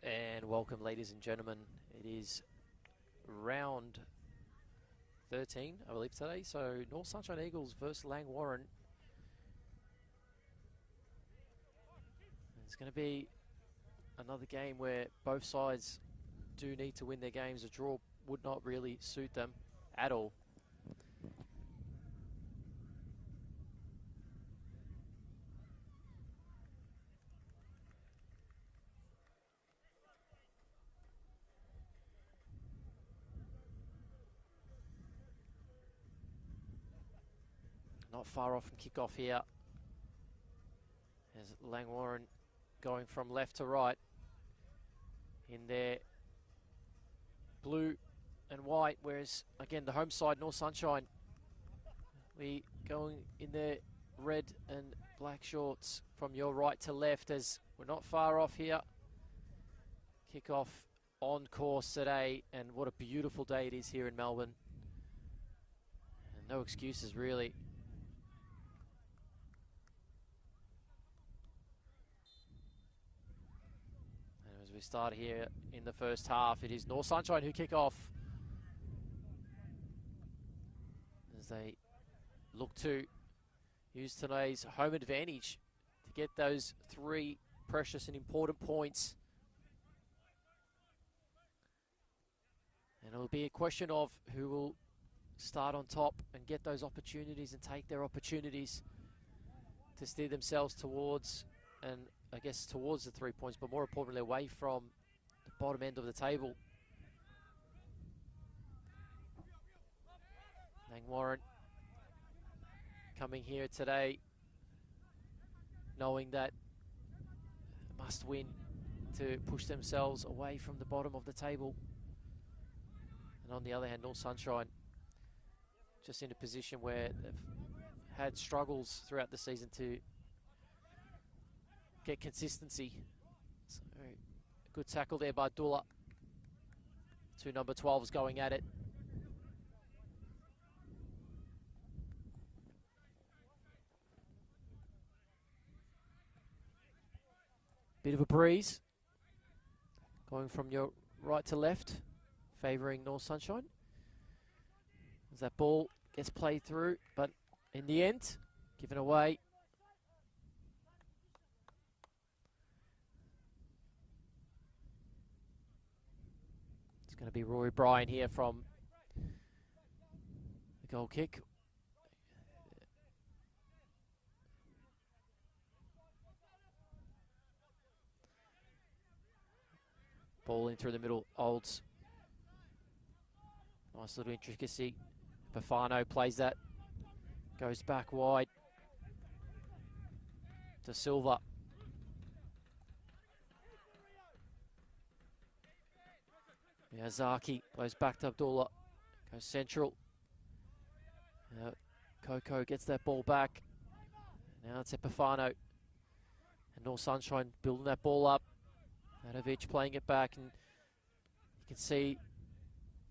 And welcome, ladies and gentlemen. It is round 13, I believe, today. So North Sunshine Eagles versus Langwarrin. It's going to be another game where both sides do need to win their games. A draw would not really suit them at all. Not far off from kickoff here. As Langwarrin going from left to right in their blue and white, whereas again the home side, North Sunshine, we going in their red and black shorts from your right to left, as we're not far off here. Kickoff on course today, and what a beautiful day it is here in Melbourne. And no excuses really. And as we start here in the first half, it is North Sunshine who kick off as they look to use today's home advantage to get those 3 precious and important points. And it'll be a question of who will start on top and get those opportunities and take their opportunities to steer themselves towards, and I guess towards the 3 points, but more importantly away from the bottom end of the table. Langwarrin coming here today knowing that must win to push themselves away from the bottom of the table. And on the other hand, North Sunshine just in a position where they've had struggles throughout the season to get consistency. So, good tackle there by Dula. 2 number 12s going at it. Bit of a breeze going from your right to left, favouring North Sunshine. As that ball gets played through, but in the end, given away. It's going to be Rory Bryan here from the goal kick. Ball in through the middle, Olds. Nice little intricacy. Bafano plays that. Goes back wide to Silva. Miyazaki plays back to Abdullah. Goes central. Coco gets that ball back. Now it's Epifano. And North Sunshine building that ball up. Matovic playing it back, and you can see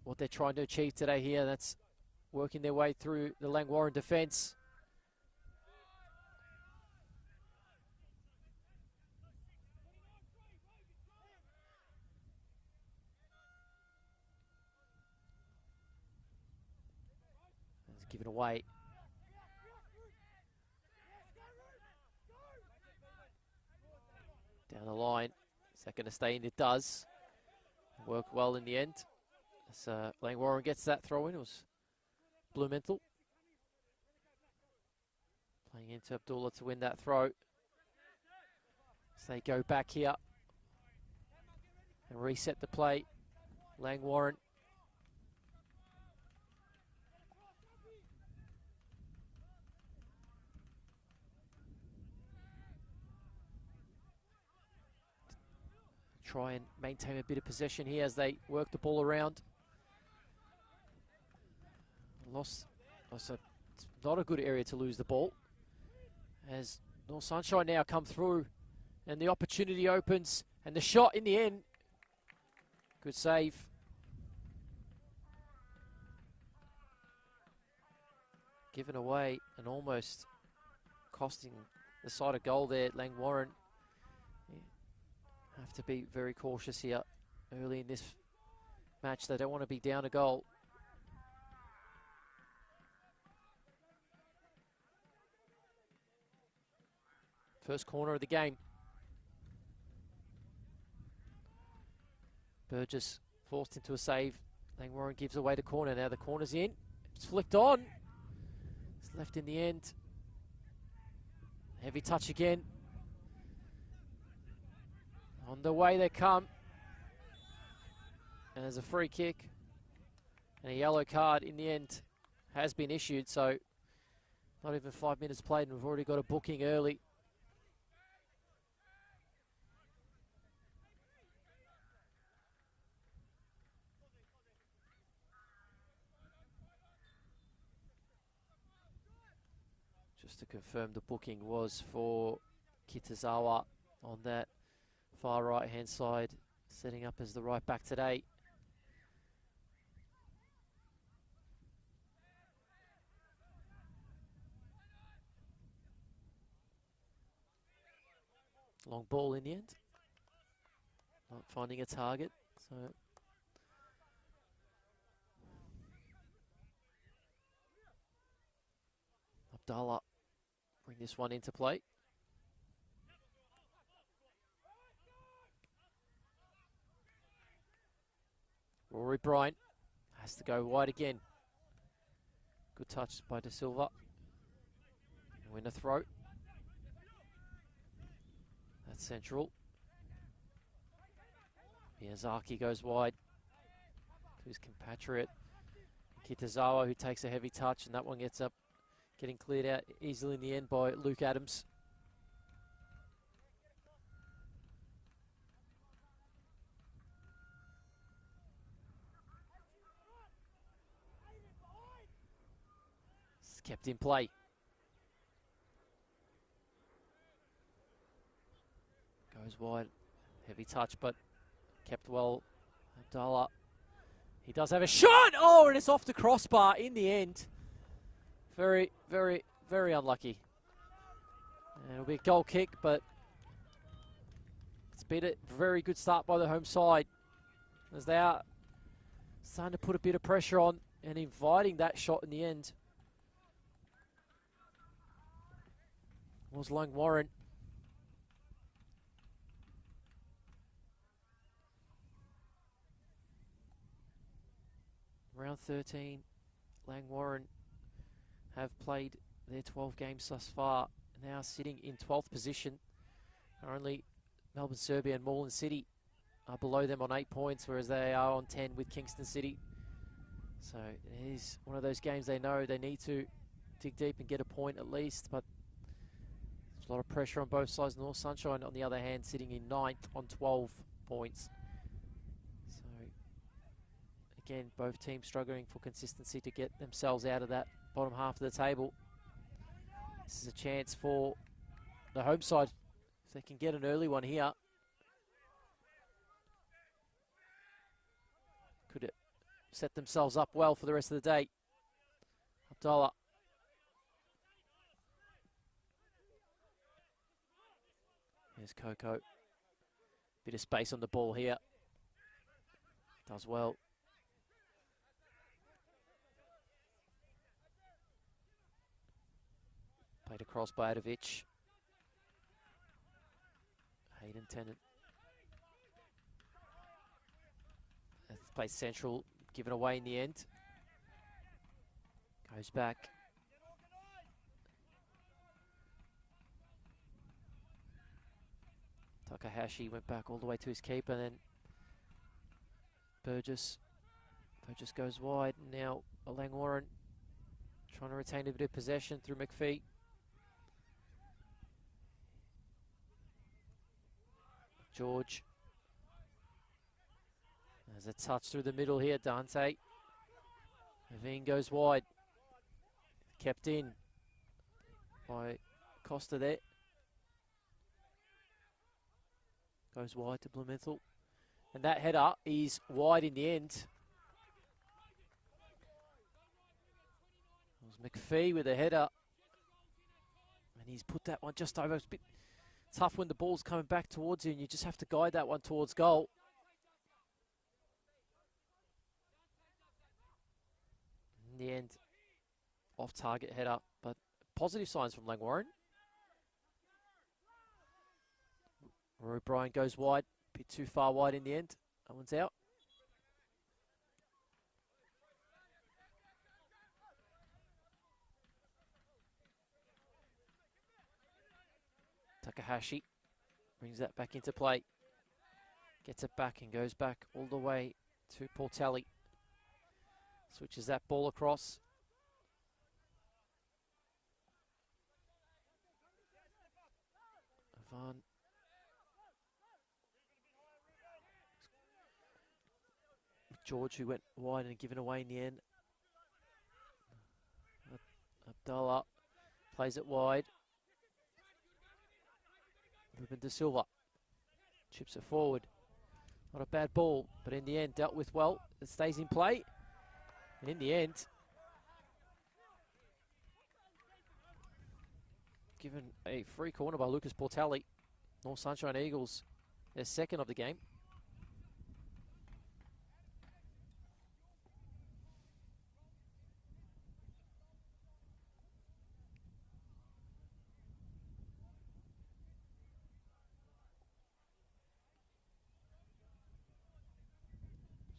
what they're trying to achieve today here. That's working their way through the Langwarrin defence. It's given away. Down the line. Is that going to stay in? It does. Work well in the end. As Langwarrin gets that throw in. It was Blumenthal playing into Abdullah to win that throw. So they go back here and reset the play. Langwarrin. Try and maintain a bit of possession here as they work the ball around. Lost not a good area to lose the ball. As North Sunshine now come through and the opportunity opens and the shot in the end. Good save. Given away and almost costing the side of goal there, Langwarrin. Have to be very cautious here early in this match. They don't want to be down a goal. First corner of the game. Burgess forced into a save. Langwarrin gives away the corner. Now the corner's in. It's flicked on. It's left in the end. Heavy touch again. On the way they come. And there's a free kick. And a yellow card in the end has been issued. So not even 5 minutes played and we've already got a booking early. Just to confirm, the booking was for Kitazawa on that far right hand side, setting up as the right back today. Long ball in the end. Not finding a target, so Abdallah bring this one into play. Rory Bryant has to go wide again. Good touch by De Silva. Win a throw. That's central. Miyazaki goes wide to his compatriot Kitazawa, who takes a heavy touch, and that one gets up, getting cleared out easily in the end by Luke Adams. It's kept in play. Goes wide, heavy touch, but kept well. Abdallah, he does have a shot! Oh, and it's off the crossbar in the end. Very, very, very unlucky. And it'll be a goal kick, but it's been a very good start by the home side, as they are starting to put a bit of pressure on and inviting that shot in the end. Was Langwarrin. Round 13, Langwarrin have played their 12 games thus far, now sitting in 12th position. Only Melbourne Serbia and Moreland City are below them on 8 points, whereas they are on 10 with Kingston City. So it is one of those games they know they need to dig deep and get a point at least, but there's a lot of pressure on both sides. North Sunshine, on the other hand, sitting in 9th on 12 points. Again, both teams struggling for consistency to get themselves out of that bottom half of the table. This is a chance for the home side, if they can get an early one here. Could it set themselves up well for the rest of the day? Abdallah. Here's Coco. Bit of space on the ball here. Does well. Played across by Adovic. Hayden Tennant. That's played central, given away in the end. Goes back. Takahashi went back all the way to his keeper, and then Burgess goes wide. Now Langwarrin trying to retain a bit of possession through McPhee. George. There's a touch through the middle here, Dante. Naveen goes wide. Kept in by Costa there. Goes wide to Blumenthal. And that header is wide in the end. It was McPhee with a header. And he's put that one just over. tough when the ball's coming back towards you and you just have to guide that one towards goal. In the end, off-target header, but positive signs from Langwarrin. Rory Bryan goes wide, a bit too far wide in the end. That one's out. Takahashi brings that back into play. Gets it back and goes back all the way to Portelli. Switches that ball across. Ivan. George, who went wide and given away in the end. Abdallah plays it wide. Ruben De Silva chips it forward. Not a bad ball, but in the end dealt with well. It stays in play. And in the end, given a free corner by Lucas Portelli. North Sunshine Eagles, their second of the game.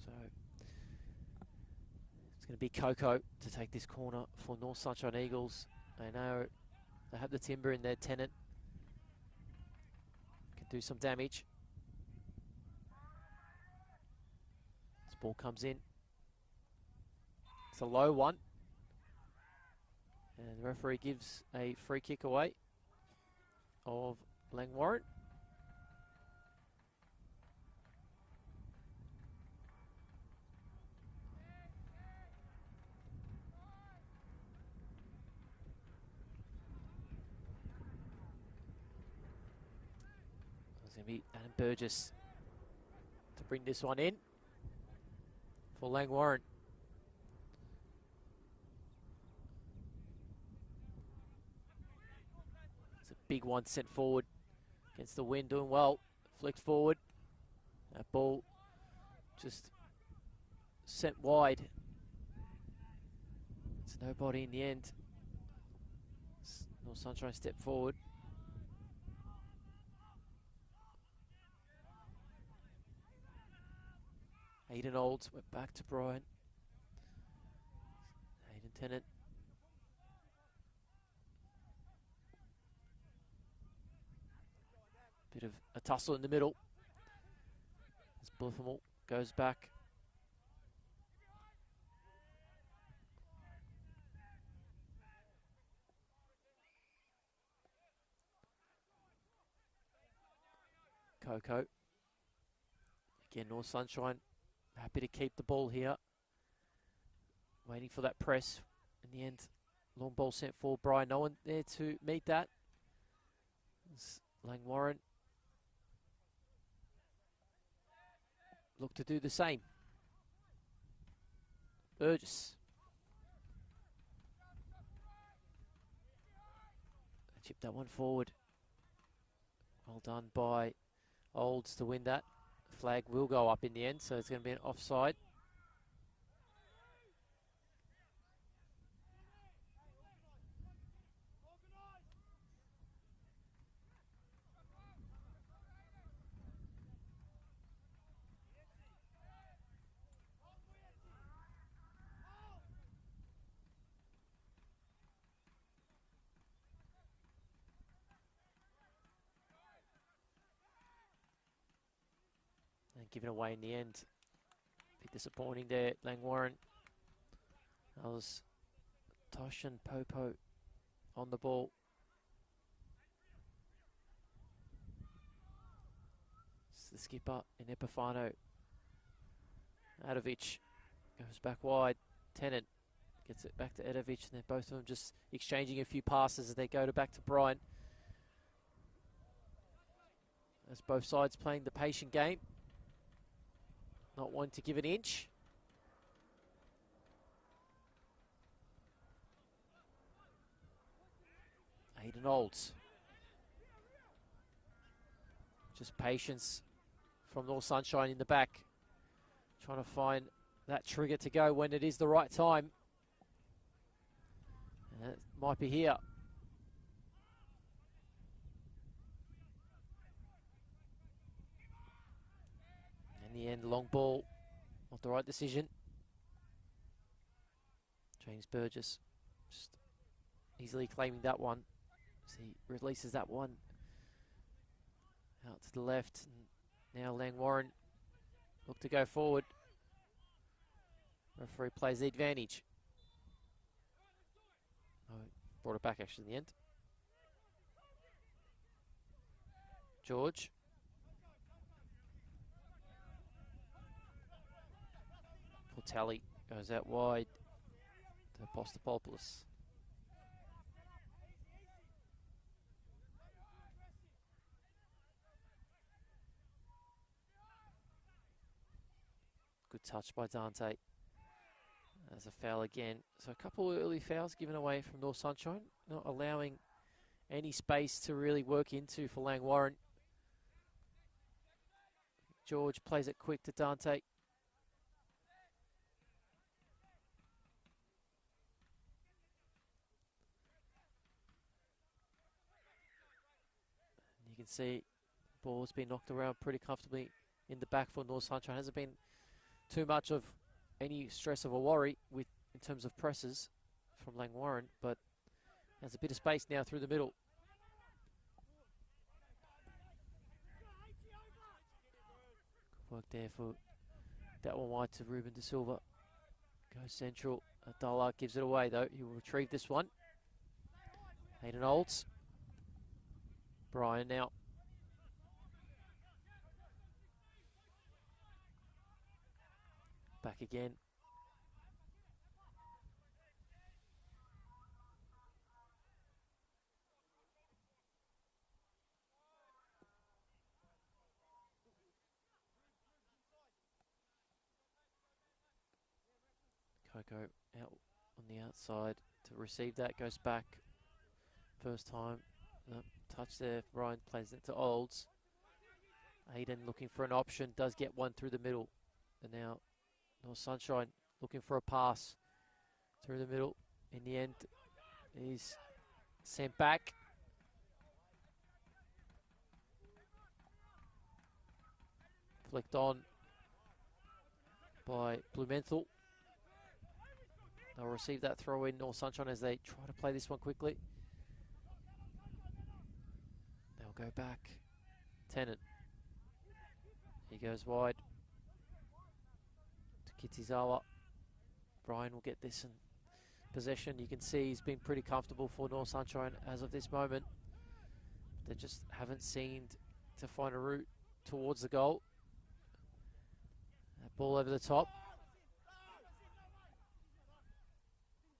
So it's going to be Coco to take this corner for North Sunshine Eagles. They know they have the timber in their tenant. Can do some damage. This ball comes in. It's a low one. And the referee gives a free kick away of Langwarrin. It's going to be Adam Burgess to bring this one in for Langwarrin. It's a big one sent forward against the wind, doing well. Flicked forward. That ball just sent wide. It's nobody in the end. North Sunshine step forward. Hayden Olds went back to Bryan. Hayden Tennant. Bit of a tussle in the middle. As Bluffermal goes back. Coco. Again, North Sunshine happy to keep the ball here. Waiting for that press. In the end, long ball sent for Bryan. No one there to meet that. It's Langwarrin look to do the same. Burgess. Chip that one forward. Well done by Olds to win that. Flag will go up in the end, so it's going to be an offside. And given away in the end. A bit disappointing there, Langwarrin. That was Toshin Popo on the ball. It's the skipper in Epifano. Adovic goes back wide. Tennant gets it back to Edovic, and then both of them just exchanging a few passes as they go back to Bryan. As both sides playing the patient game. Not one to give an inch. Hayden Olds. Just patience from North Sunshine in the back. Trying to find that trigger to go when it is the right time. And it might be here. In the end, long ball, not the right decision. James Burgess just easily claiming that one. So he releases that one out to the left. And now Langwarrin look to go forward. Referee plays the advantage. Oh, brought it back actually in the end. George. Portelli goes out wide to Postopoulos. Good touch by Dante. There's a foul again. So a couple of early fouls given away from North Sunshine, not allowing any space to really work into for Langwarrin. George plays it quick to Dante. You can see the ball's been knocked around pretty comfortably in the back for North Sunshine. Hasn't been too much of any stress of a worry with in terms of presses from Langwarrin, but there's a bit of space now through the middle. Good work there for that one wide to Ruben De Silva. Goes central. Dollar gives it away though. He will retrieve this one. Hayden Olds. Brian now. Back again. Coco out on the outside to receive that. Goes back. First time. Touch there. Brian plays it to Olds. Hayden looking for an option. Does get one through the middle. And now North Sunshine looking for a pass through the middle. In the end, he's sent back. Flicked on by Blumenthal. They'll receive that throw in, North Sunshine, as they try to play this one quickly. They'll go back. Tennant. He goes wide to Kitizawa. Brian will get this in possession. You can see he's been pretty comfortable for North Sunshine as of this moment. They just haven't seemed to find a route towards the goal. That ball over the top.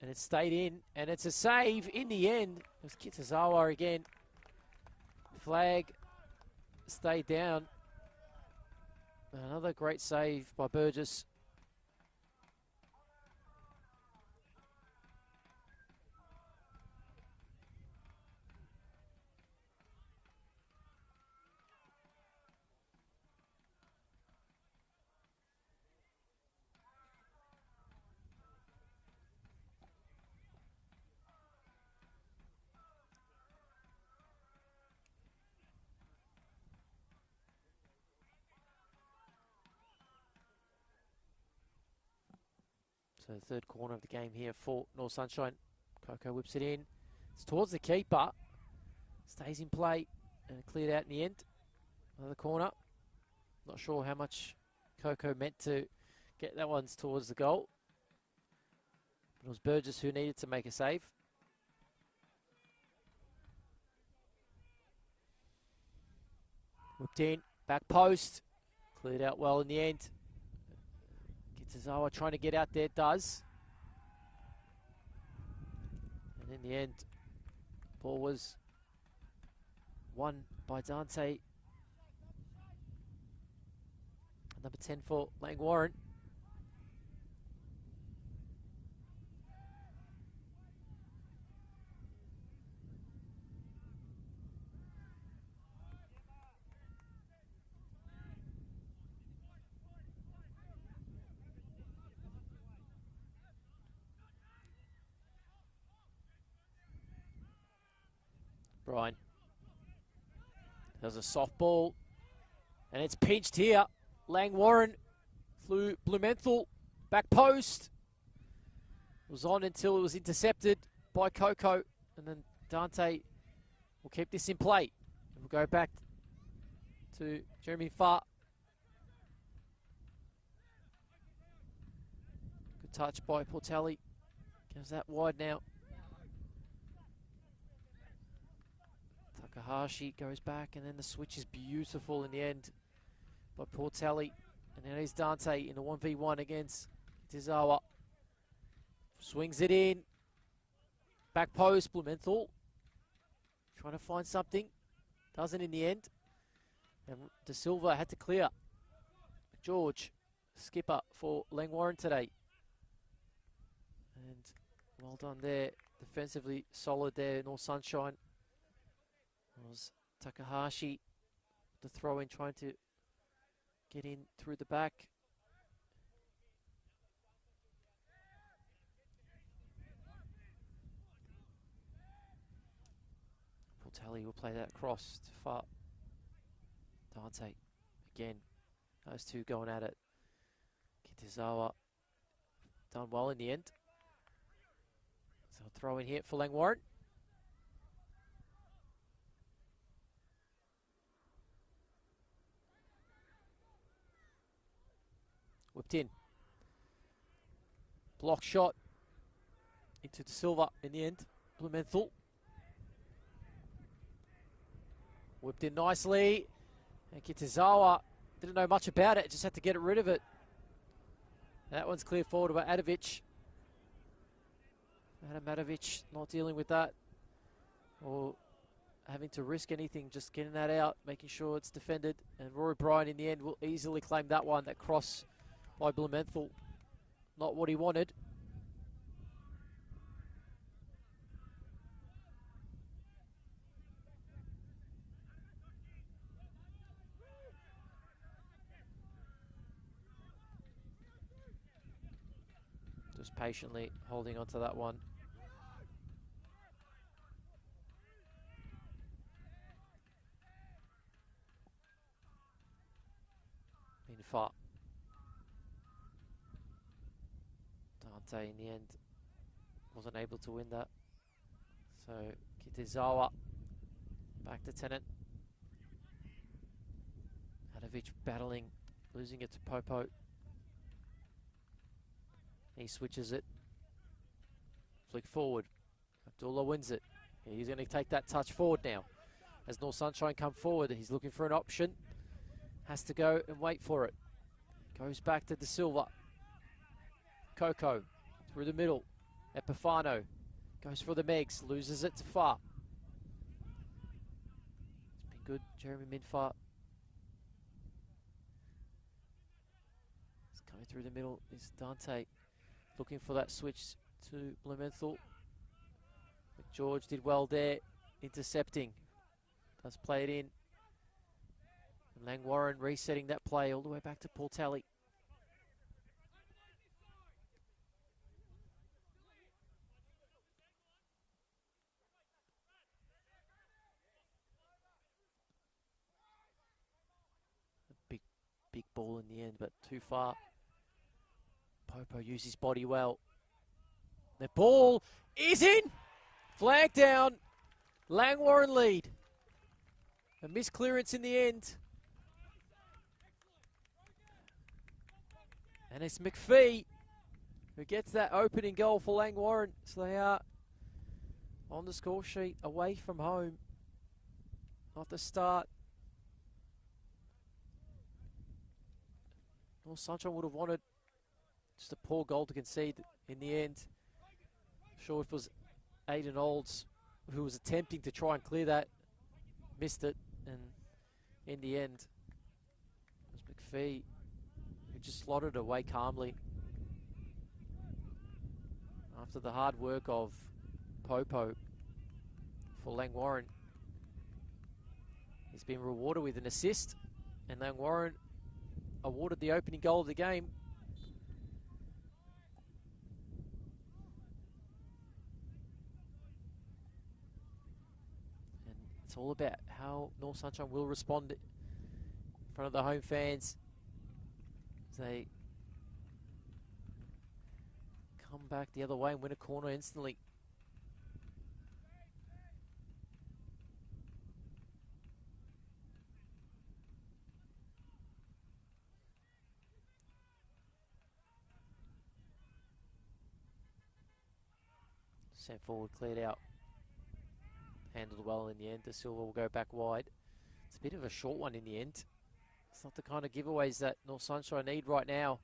And it stayed in, and it's a save in the end. It was Kitazawa again. Flag stayed down. Another great save by Burgess. So the third corner of the game here for North Sunshine. Coco whips it in. It's towards the keeper. Stays in play and cleared out in the end. Another corner. Not sure how much Coco meant to get that one towards the goal. But it was Burgess who needed to make a save. Whipped in. Back post. Cleared out well in the end. Kitazawa trying to get out there, does. And in the end, ball was won by Dante. Number 10 for Langwarrin. Brian. There's a soft ball. And it's pinched here. Langwarrin flew Blumenthal. Back post. Was on until it was intercepted by Coco. And then Dante will keep this in play. And we'll go back to Jeremy Farr. Good touch by Portelli. Goes that wide now. Takahashi goes back, and then the switch is beautiful in the end by Portelli. And now here's Dante in the 1v1 against Tizawa. Swings it in. Back post, Blumenthal. Trying to find something. Doesn't in the end. And De Silva had to clear. George, skipper for Langwarrin today. And well done there. Defensively solid there, North Sunshine. It was Takahashi, the throw in, trying to get in through the back. Portelli will play that across to Far. Dante again. Those two going at it. Kitazawa done well in the end. So throw in here for Langwarrin. Whipped in. Block shot into De Silva in the end. Blumenthal. Whipped in nicely. And Kitazawa didn't know much about it, just had to get rid of it. That one's clear forward by Adovic. Adamatovic not dealing with that or having to risk anything, just getting that out, making sure it's defended. And Rory Bryan in the end will easily claim that one, that cross by Blumenthal. Not what he wanted. Just patiently holding onto that one. In far. Dante in the end wasn't able to win that. So Kitazawa back to Tennant. Adovic battling, losing it to Popo. He switches it. Flick forward. Abdullah wins it. He's going to take that touch forward now. As North Sunshine come forward, he's looking for an option. Has to go and wait for it. Goes back to De Silva. Coco through the middle. Epifano goes for the Megs. Loses it to Far. It's been good. Jeremy Minfar. It's coming through the middle is Dante. Looking for that switch to Blumenthal. But George did well there, intercepting. Does play it in. And Langwarrin resetting that play all the way back to Portelli. A big ball in the end, but too far. Popo used his body well. The ball is in. Flag down. Langwarrin lead. A missed clearance in the end. And it's McPhee who gets that opening goal for Langwarrin. So they are on the score sheet away from home. Not the start. North Sunshine would have wanted just a poor goal to concede in the end. Sure, if it was Aiden Olds who was attempting to try and clear that, missed it, and in the end, it was McPhee who just slotted away calmly. After the hard work of Popo for Langwarrin, he's been rewarded with an assist, and Langwarrin awarded the opening goal of the game. it's all about how North Sunshine will respond in front of the home fans as they come back the other way and win a corner instantly. Sent forward, cleared out. Handled well in the end. De Silva will go back wide. It's a bit of a short one in the end. It's not the kind of giveaways that North Sunshine need right now.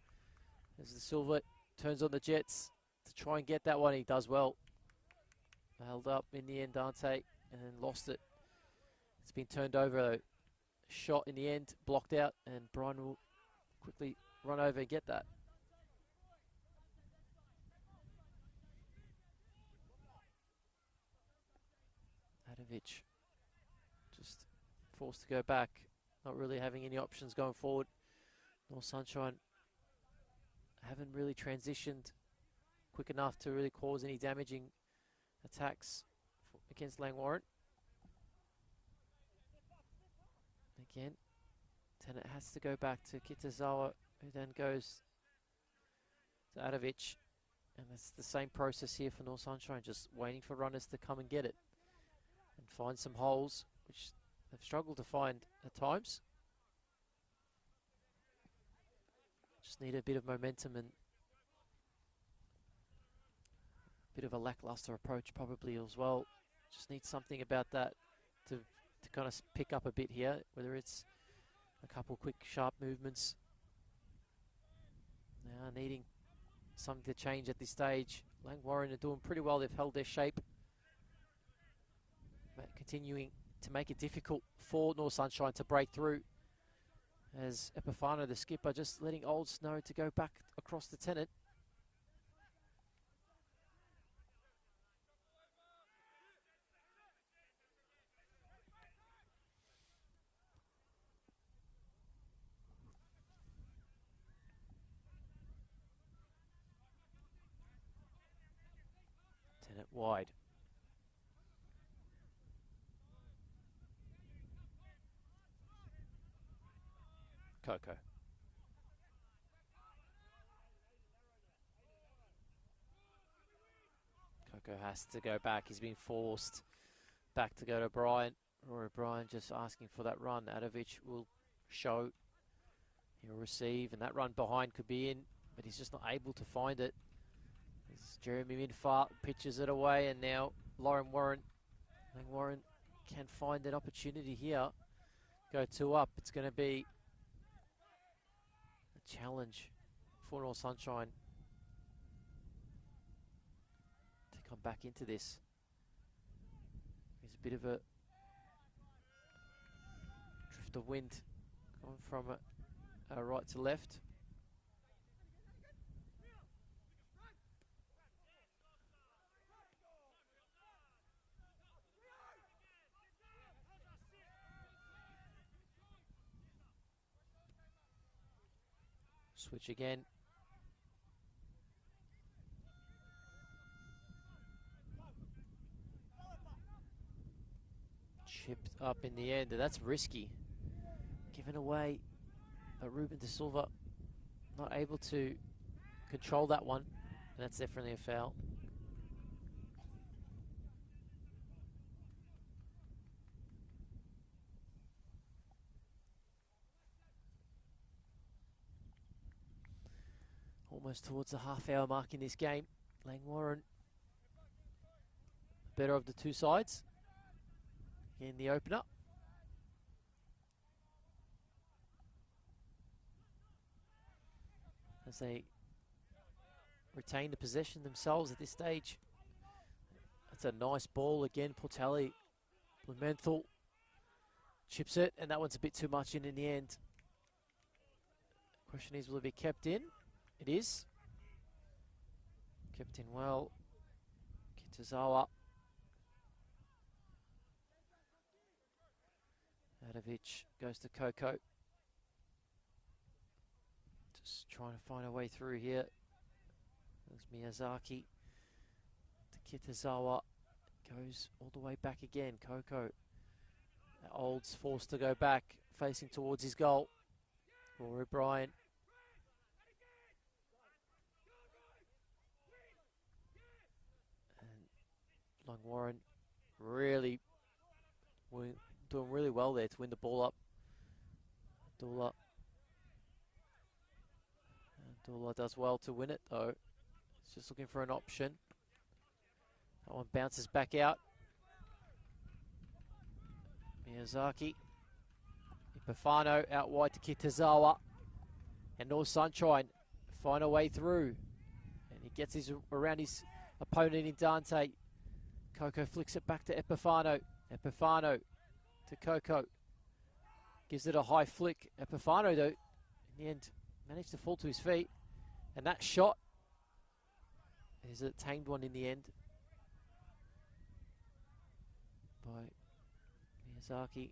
As De Silva turns on the Jets to try and get that one. He does well. Held up in the end, Dante, and then lost it. It's been turned over though. Shot in the end, blocked out, and Brian will quickly run over and get that. Adovic just forced to go back, not really having any options going forward. North Sunshine haven't really transitioned quick enough to really cause any damaging attacks against Langwarrin. Again, Tennant has to go back to Kitazawa, who then goes to Adovic. And it's the same process here for North Sunshine, just waiting for runners to come and get it. And find some holes, which they've struggled to find at times. Just need a bit of momentum and a bit of a lackluster approach probably as well. Just need something about that to kind of pick up a bit here, whether it's a couple quick sharp movements. Now needing something to change at this stage. Langwarrin are doing pretty well. They've held their shape. But continuing to make it difficult for North Sunshine to break through. As Epifano, the skipper, just letting Old Snow to go back across the Tennant. Tennant wide. Coco. Coco has to go back. He's been forced back to go to Brian. Rory Brian just asking for that run. Adovic will show. He'll receive, and that run behind could be in, but he's just not able to find it. As Jeremy Midfart pitches it away, and now Langwarrin can find an opportunity here. Go 2 up. It's going to be a challenge for North Sunshine to come back into this. There's a bit of a drift of wind going from right to left. Switch again. Chipped up in the end, and that's risky. Given away, but Ruben De Silva not able to control that one, and that's definitely a foul. Almost towards the half-hour mark in this game. Langwarrin, better of the two sides in the opener. As they retain the possession themselves at this stage. That's a nice ball again. Portelli, Blumenthal chips it, and that one's a bit too much in the end. Question is, will it be kept in? It is. Kept in well. Kitazawa. Adovic goes to Coco. Just trying to find a way through here. There's Miyazaki to Kitazawa. Goes all the way back again. Coco Olds forced to go back, facing towards his goal. Rory O'Brien. And Langwarrin really doing really well there to win the ball up. Dula does well to win it though. He's just looking for an option. That one bounces back out. Miyazaki. Ipafano out wide to Kitazawa. And North Sunshine find a way through. And he gets around his opponent in Dante. Coco flicks it back to Epifano. Epifano to Coco. Gives it a high flick. Epifano, though, in the end, managed to fall to his feet. And that shot is a tamed one in the end by Miyazaki.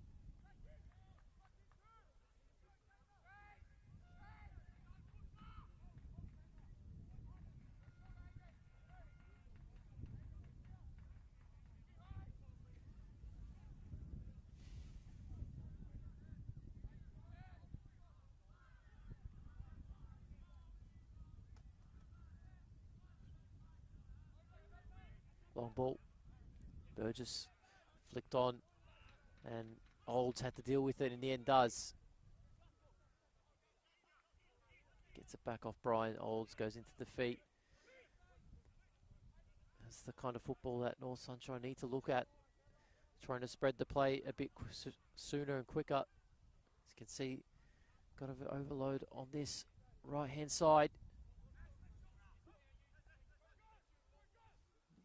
Long ball. Burgess flicked on, and Olds had to deal with it. In the end, does. Gets it back off Brian. Olds goes into the feet. That's the kind of football that North Sunshine need to look at. Trying to spread the play a bit sooner and quicker. As you can see, got an overload on this right-hand side.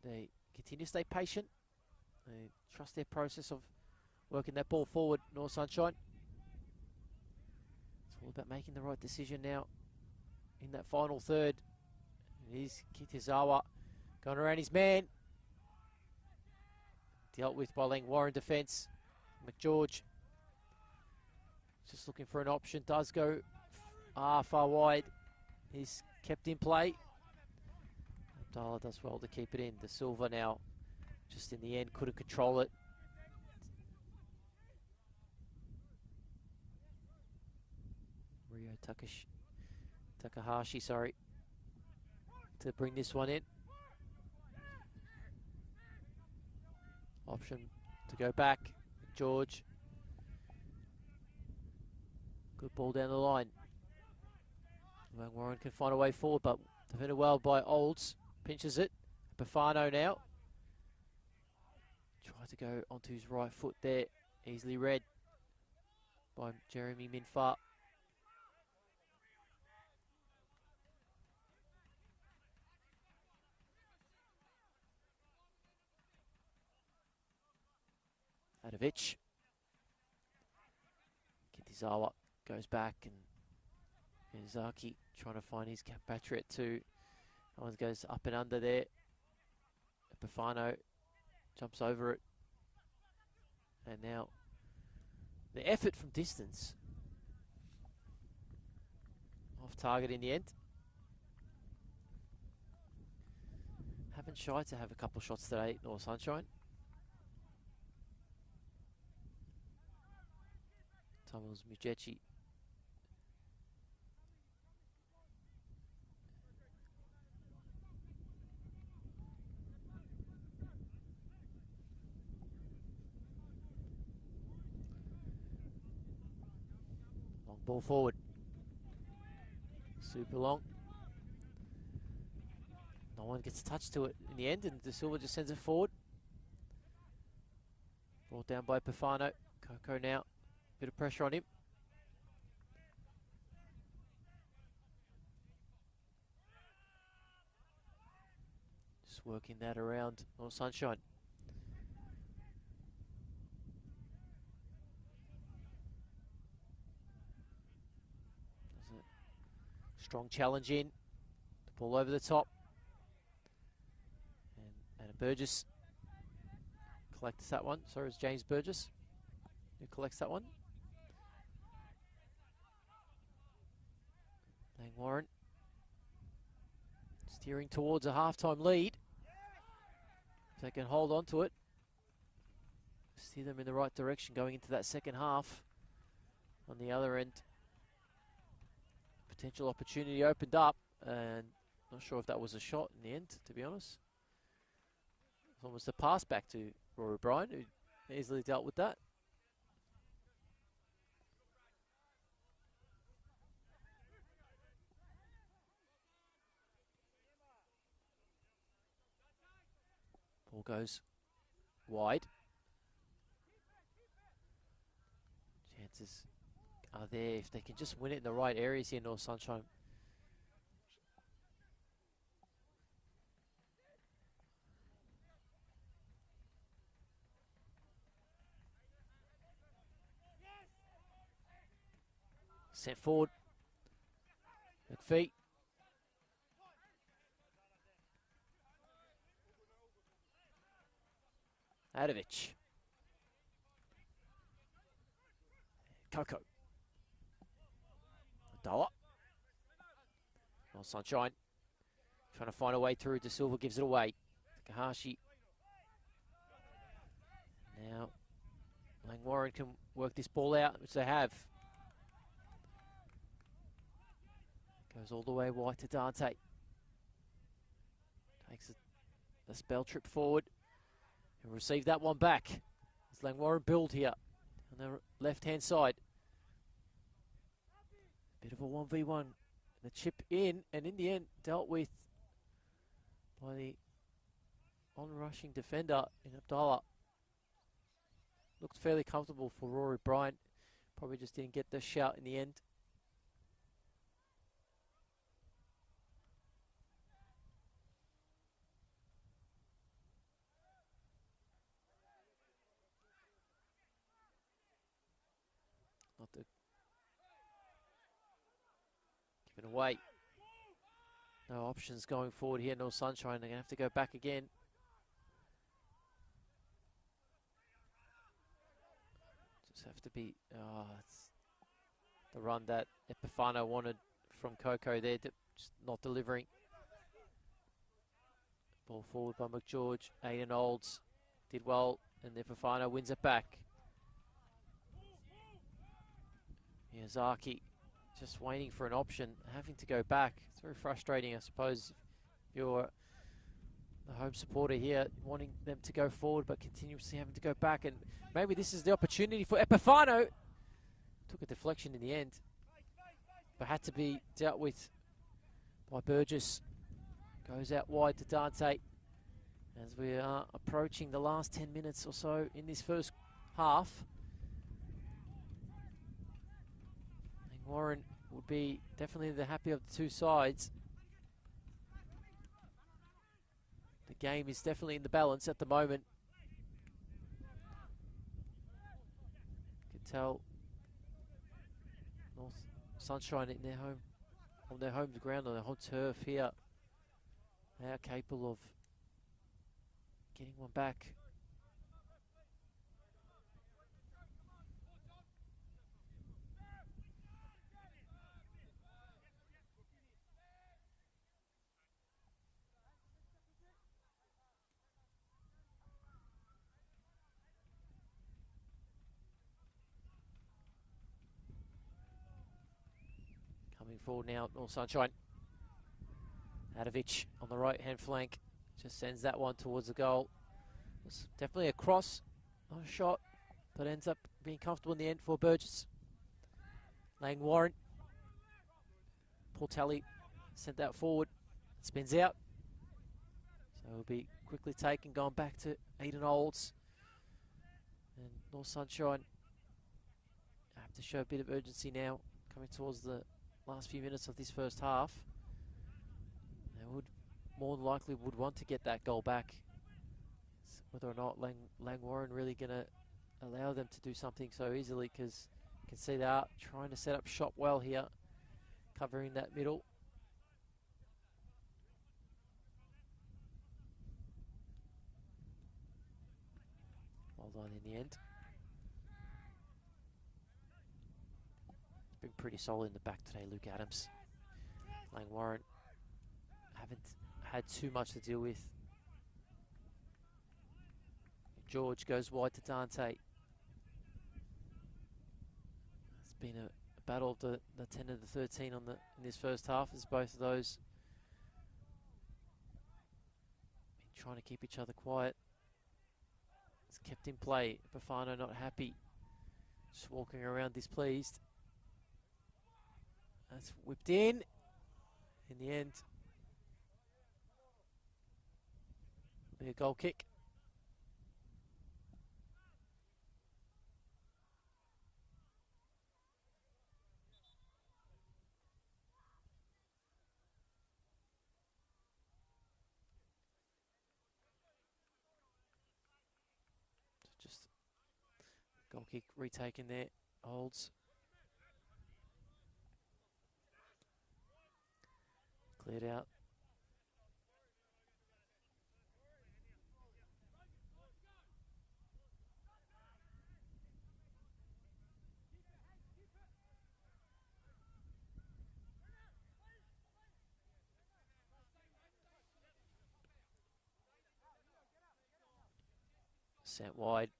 They continue to stay patient. They trust their process of working that ball forward, North Sunshine. It's all about making the right decision now in that final third. It is Kitazawa going around his man. Dealt with by Langwarrin defence. McGeorge just looking for an option. Does go far wide. He's kept in play. Abdallah does well to keep it in. De Silva now, just in the end, couldn't control it. Rio Takahashi, sorry, to bring this one in. Option to go back. George. Good ball down the line. Langwarrin can find a way forward, but defended well by Olds. Pinches it. Bafano now. Tried to go onto his right foot there. Easily read by Jeremy Minfar. Adovic. Kitazawa goes back, and Miyazaki trying to find his compatriot too. That one goes up and under there. Epifano jumps over it. And now the effort from distance. Off target in the end. Haven't shied to have a couple shots today, North Sunshine. Thomas Mujechi. Long ball forward. Super long. No one gets touched to it in the end, and De Silva just sends it forward. Ball down by Pafano. Coco now. Bit of pressure on him. Just working that around North Sunshine. There's a strong challenge in. The ball over the top. And Burgess collects that one. Sorry, it's James Burgess who collects that one. Langwarrin steering towards a halftime lead. If they can hold on to it. steer them in the right direction going into that second half. On the other end, potential opportunity opened up, and not sure if that was a shot in the end, to be honest. It was almost a pass back to Rory Bryan, who easily dealt with that. Ball goes wide. Chances are there if they can just win it in the right areas here, North Sunshine. Sent forward. McPhee. Adovich. Coco. Doa. North Sunshine trying to find a way through. De Silva gives it away. Takahashi. Now Langwarrin can work this ball out, which they have. Goes all the way wide to Dante. Takes the spell trip forward and receive that one back. As Langwarrin build here on the left-hand side. Bit of a 1v1. The chip in, and in the end dealt with by the on-rushing defender in Abdallah. Looked fairly comfortable for Rory Bryan. Probably just didn't get the shout in the end. Not the given away. No options going forward here. North Sunshine. They're going to have to go back again. Just have to be. It's the run that Epifano wanted from Coco there. Just not delivering. Ball forward by McGeorge. Aiden Olds did well, and Epifano wins it back. Miyazaki just waiting for an option, having to go back. It's very frustrating, I suppose, if you're the home supporter here, wanting them to go forward but continuously having to go back. And maybe this is the opportunity for Epifano. Took a deflection in the end, but had to be dealt with by Burgess. Goes out wide to Dante as we are approaching the last 10 minutes or so in this first half. Langwarrin would be definitely the happy of the two sides. The game is definitely in the balance at the moment. You can tell North Sunshine in their home, on their home ground, on their home turf here, they are capable of getting one back. Coming forward now, North Sunshine. Adovich on the right-hand flank. Just sends that one towards the goal. It's definitely a cross, not a shot, but ends up being comfortable in the end for Burgess. Langwarrin. Portelli sent that forward. Spins out. So it'll be quickly taken, going back to Aiden Olds. And North Sunshine have to show a bit of urgency now, coming towards the last few minutes of this first half. They would more than likely would want to get that goal back. Whether or not Langwarrin really going to allow them to do something so easily, because you can see they are trying to set up shop well here, covering that middle. Well done in the end. Been pretty solid in the back today, Luke Adams. Langwarrin haven't had too much to deal with George goes wide to Dante. It's been a battle of the 10 and the 13 in this first half, as both of those been trying to keep each other quiet. It's kept in play. Bafano not happy. Just walking around displeased. That's whipped in the end. Be a goal kick. Just goal kick retaken there. Holds. Cleared out. Sent wide.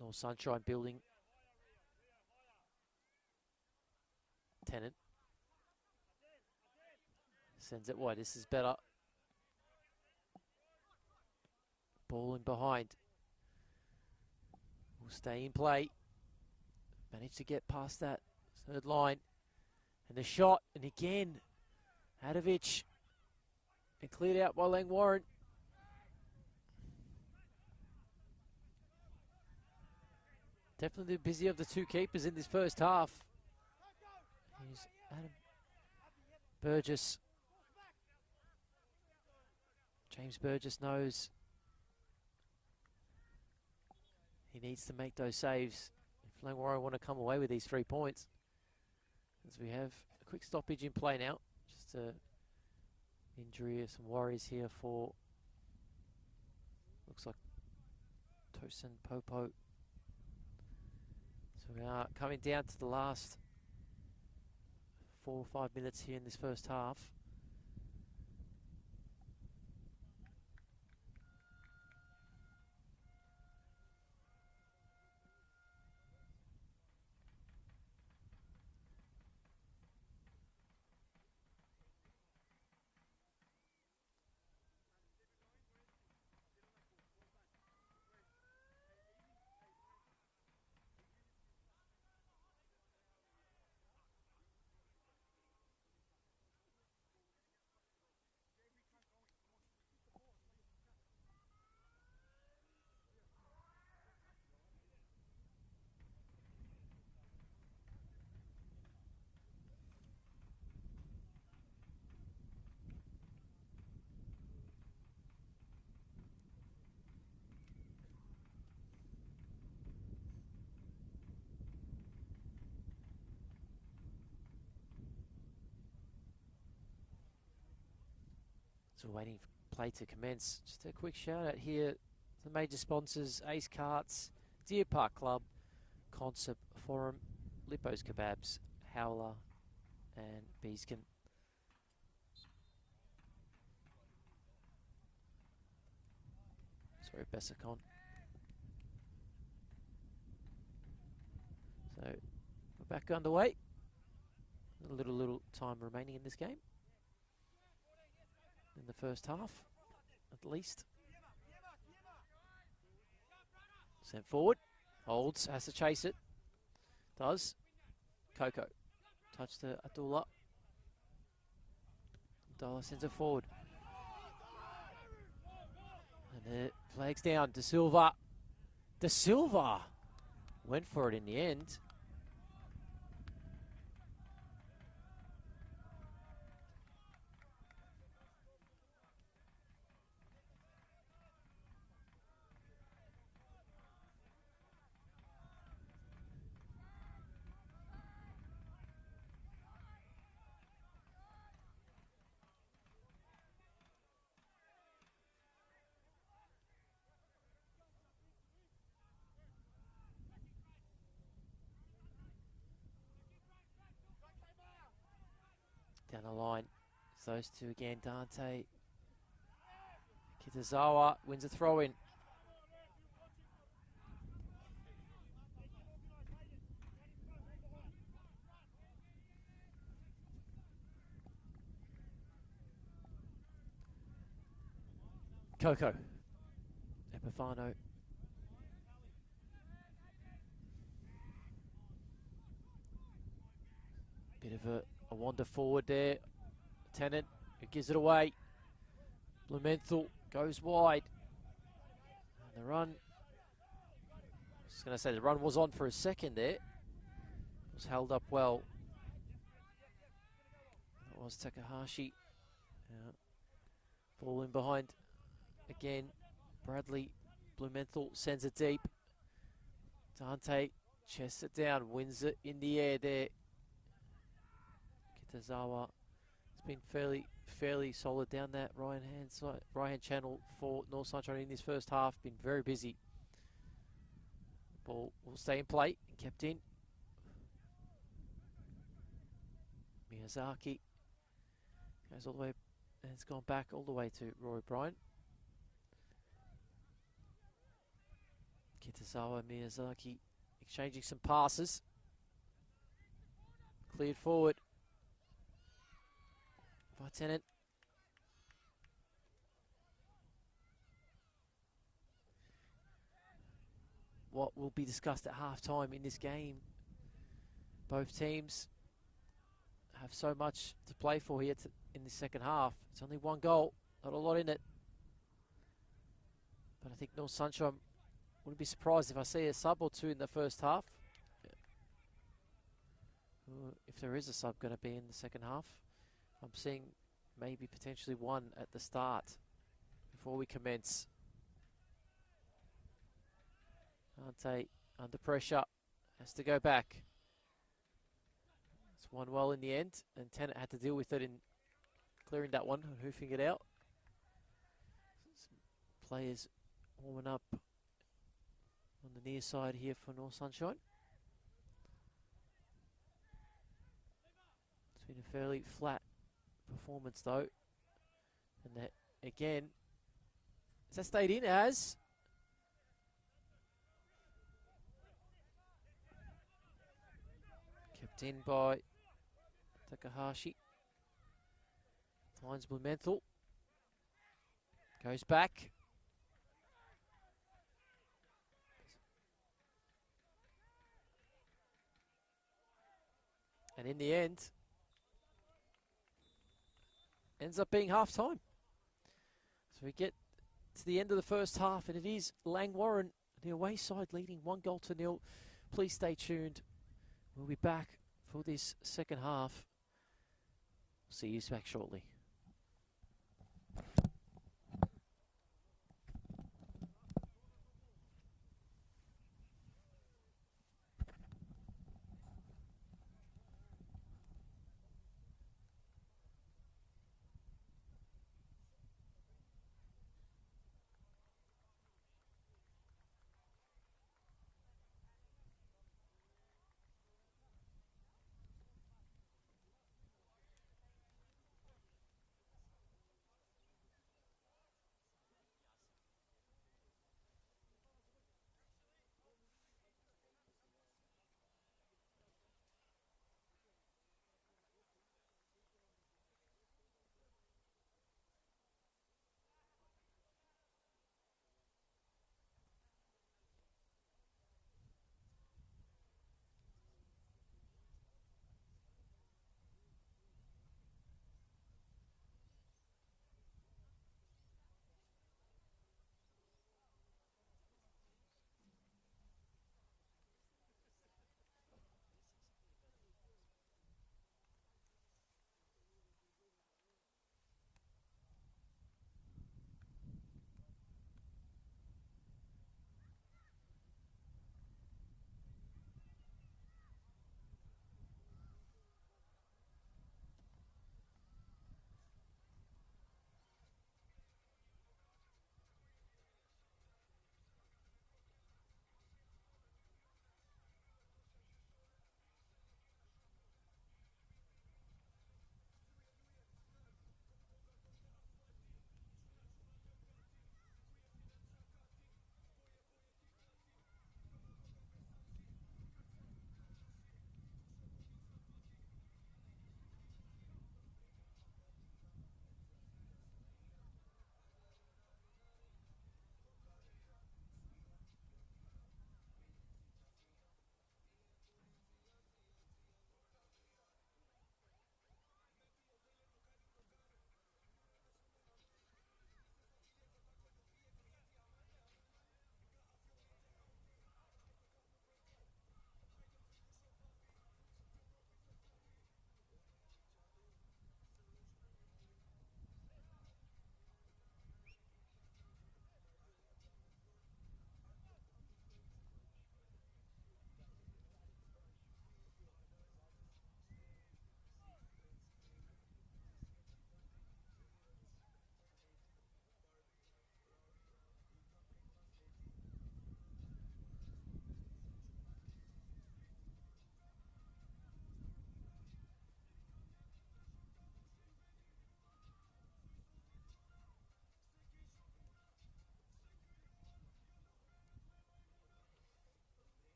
North Sunshine building. Tennant. Sends it wide. This is better. Ball in behind. Will stay in play. Managed to get past that third line. And the shot. And again, Adovic. And cleared out by Langwarrin. Definitely the busier of the two keepers in this first half. Here's Adam Burgess. James Burgess knows he needs to make those saves if Langwarrin want to come away with these 3 points. As we have a quick stoppage in play now. Just a injury of some worries here for, looks like Tosin Popo. So we are coming down to the last 4 or 5 minutes here in this first half. So waiting for play to commence. Just a quick shout out here. The major sponsors: Ace Carts, Deer Park Club, Concept Forum, Lippo's Kebabs, Howler, and Beeskin. Sorry, Bessicon. So we're back underway. A little time remaining in this game. In the first half, at least. Sent forward. Holds, has to chase it. Does. Coco. Touch to Abdullah. Abdullah sends it forward. And the flag's down. De Silva. De Silva went for it in the end. Down the line. It's those two again. Dante. Kitazawa wins a throw in. Coco. Epifano. Bit of a wander forward there. Tennant, who gives it away. Blumenthal goes wide. And the run, I was going to say the run was on for a second there. It was held up well. That was Takahashi. Ball in behind again. Bradley, Blumenthal sends it deep. Dante chests it down, wins it in the air there. Kitazawa has been fairly solid down that right hand channel for North Sunshine in this first half. Been very busy. Ball will stay in play and kept in. Miyazaki goes all the way, and it's gone back all the way to Roy Bryant. Kitazawa, Miyazaki exchanging some passes. Cleared forward by Tennant. What will be discussed at halftime in this game. Both teams have so much to play for here in the second half. It's only one goal, not a lot in it. But I think North Sunshine wouldn't be surprised if I see a sub or two in the first half. If there is a sub going to be in the second half. I'm seeing maybe potentially one at the start before we commence. Dante under pressure, has to go back. It's won well in the end, and Tennant had to deal with it in clearing that one and hoofing it out. Some players warming up on the near side here for North Sunshine. It's been a fairly flat performance though. And that again, has that stayed in as? Kept in by Takahashi. Finds Blumenthal. Goes back. And in the end, ends up being half time. So we get to the end of the first half, and it is Langwarrin, the away side, leading 1-0. Please stay tuned. We'll be back for this second half. See you back shortly.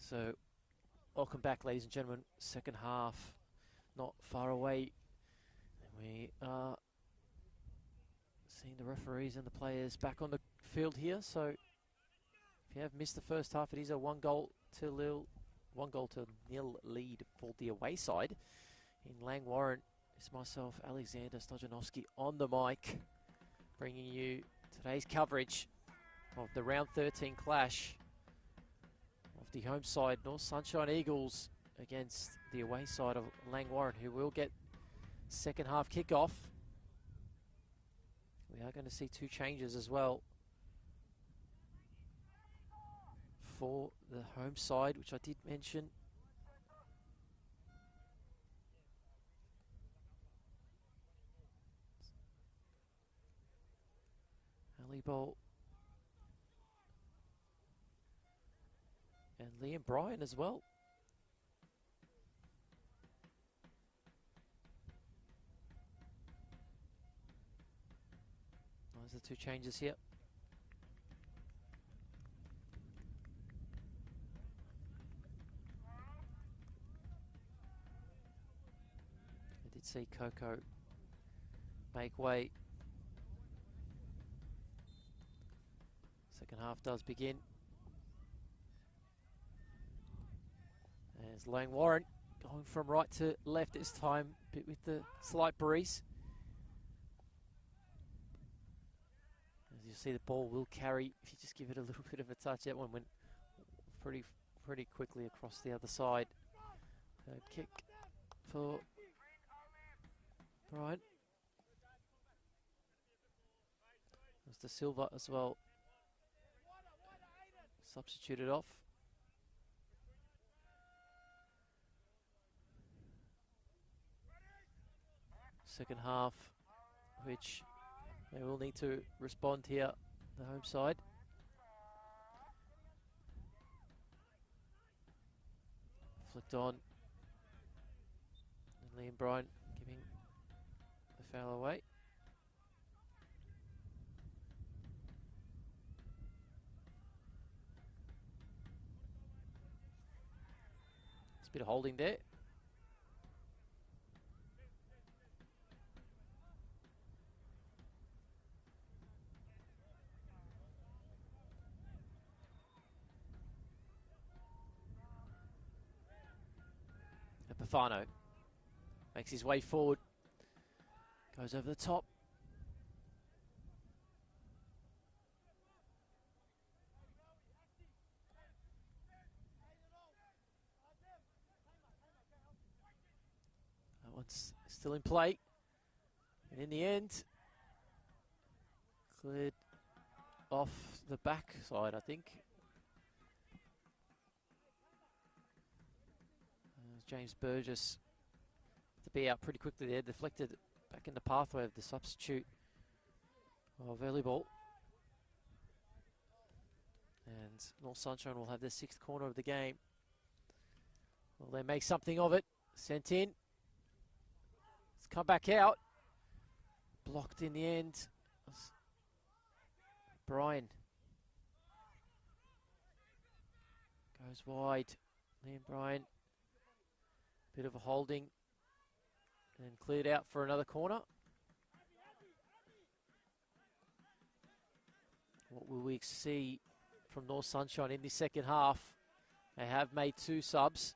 So, welcome back, ladies and gentlemen. Second half, not far away. We are seeing the referees and the players back on the field here. So, if you have missed the first half, it is a 1-goal-to-nil lead for the away side. In Langwarrin, it's myself, Alexander Stojanovski, on the mic, bringing you today's coverage of the round 13 clash of the home side North Sunshine Eagles against the away side of Langwarrin, who will get second half kickoff. We are going to see two changes as well for the home side, which I did mention. Ali Bowl and Liam Bryan as well. Those are the two changes here. I did see Coco make way. Second half does begin. There's Langwarrin going from right to left this time, bit with the slight breeze. As you see, the ball will carry if you just give it a little bit of a touch. That one went pretty quickly across the other side. Third kick for Bryan. There's the Silva as well. Substituted off. Second half, which they will need to respond here, the home side. Flicked on. And Liam Bryan giving the foul away. It's a bit of holding there. Epifano makes his way forward, goes over the top. That one's still in play, and in the end, cleared off the back side, I think. James Burgess to be out pretty quickly there, deflected back in the pathway of the substitute of early ball. And North Sunshine will have their sixth corner of the game. Will they make something of it? Sent in. It's come back out. Blocked in the end. Bryan goes wide. Liam Bryan. Bit of a holding and cleared out for another corner. What will we see from North Sunshine in the second half? They have made two subs.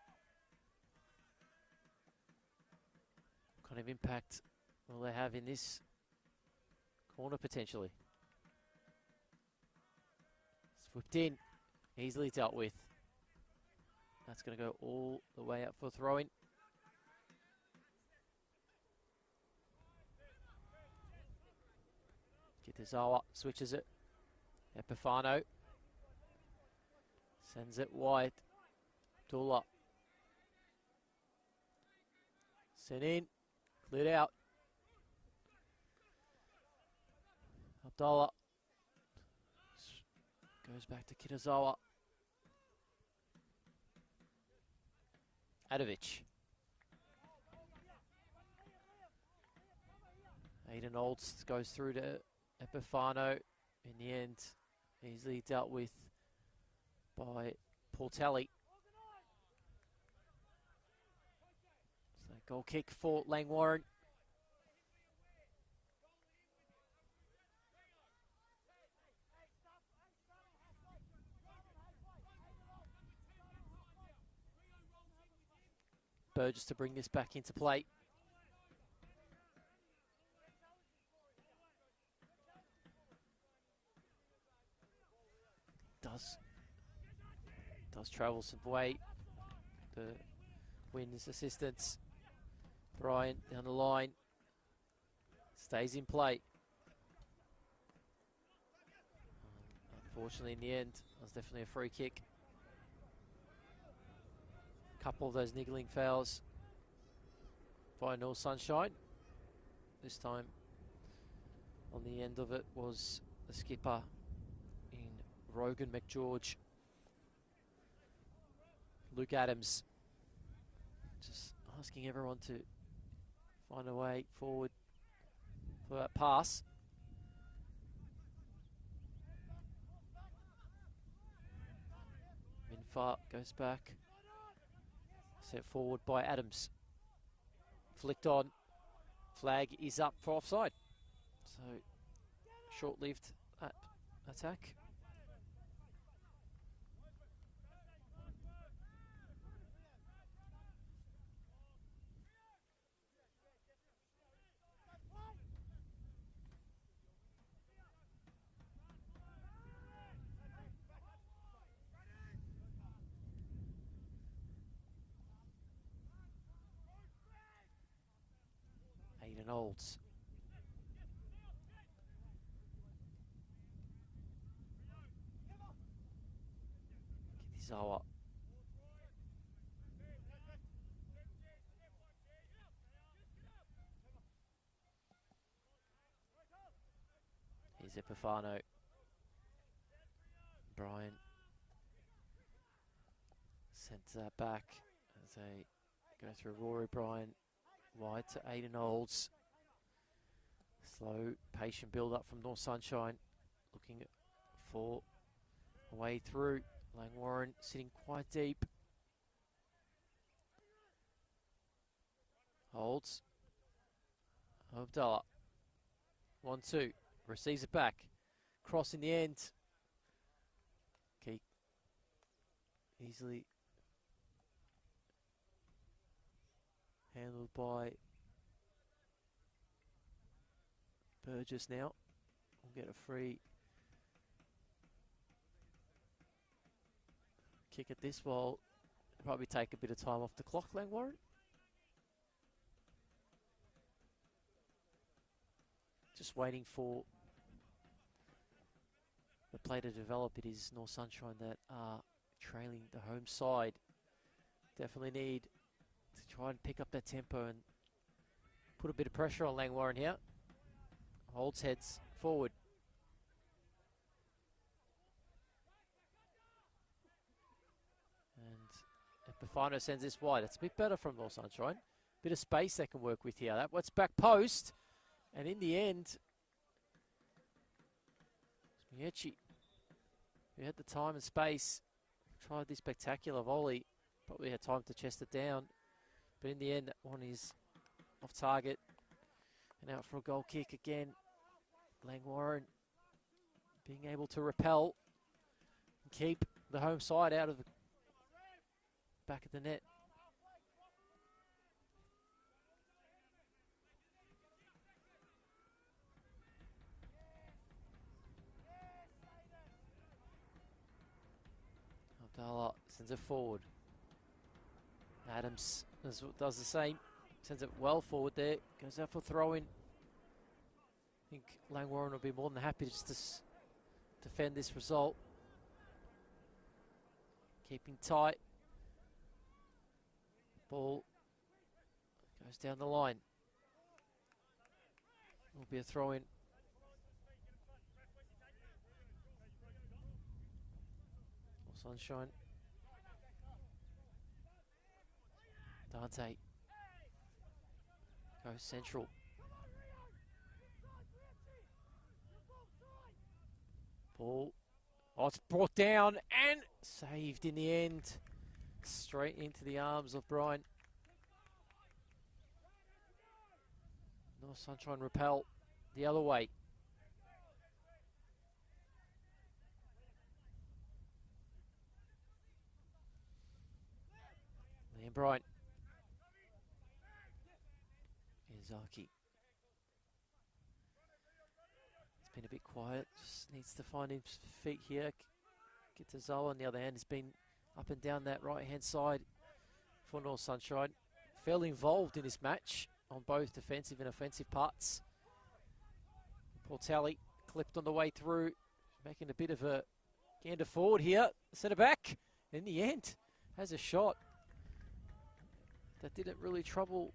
What kind of impact will they have in this corner potentially? It's whipped in, easily dealt with. That's going to go all the way up for throwing. Kitazawa switches it. Epifano sends it wide. Abdullah sent in, cleared out. Abdullah goes back to Kitazawa. Adovic. Aiden Olds goes through to Epifano. In the end, easily dealt with by Portelli. Goal kick for Langwarrin. Burgess to bring this back into play. Does travel some way. The wins assistance. Bryant down the line. Stays in play. Unfortunately, in the end, it was definitely a free kick. Couple of those niggling fouls by North Sunshine. This time, on the end of it was the skipper in Rogan McGeorge. Luke Adams just asking everyone to find a way forward for that pass. Minfar goes back. Sent forward by Adams. Flicked on. Flag is up for offside. So, short-lived attack. Aiden Olds. Kitizawa. Here's Epifano. Brian sends that back as they go through Rory Bryan. Wide to Aiden Olds. Slow, patient build up from North Sunshine. Looking for a way through. Langwarrin sitting quite deep. Holds. Abdallah. 1-2. Receives it back. Cross in the end. Keep easily handled by Burgess now. We'll get a free kick at this while probably take a bit of time off the clock, Langwarrin. Just waiting for the play to develop. It is North Sunshine that are trailing the home side. Definitely need to try and pick up that tempo and put a bit of pressure on Langwarrin here. Holds heads forward. And Epifano sends this wide. It's a bit better from North Sunshine. Bit of space they can work with here. That's back post. And in the end, Mieci, who had the time and space, tried this spectacular volley. Probably had time to chest it down. But in the end, that one is off target. And out for a goal kick again. Langwarrin being able to repel and keep the home side out of the back of the net. Abdallah sends it forward. Adams does the same. Sends it well forward there. Goes out for throw-in. I think Langwarrin will be more than happy just to defend this result. Keeping tight. Ball goes down the line. Will be a throw-in. Sunshine. Dante goes central. Ball. Oh, it's brought down and saved in the end. Straight into the arms of Brian. North Sunshine repel the other way. And Bryant. Izaki. It's been a bit quiet. Just needs to find his feet here. Kitazawa on the other hand has been up and down that right-hand side for North Sunshine. Fairly involved in this match on both defensive and offensive parts. Portelli clipped on the way through, making a bit of a gander forward here. Centre back, in the end, has a shot that didn't really trouble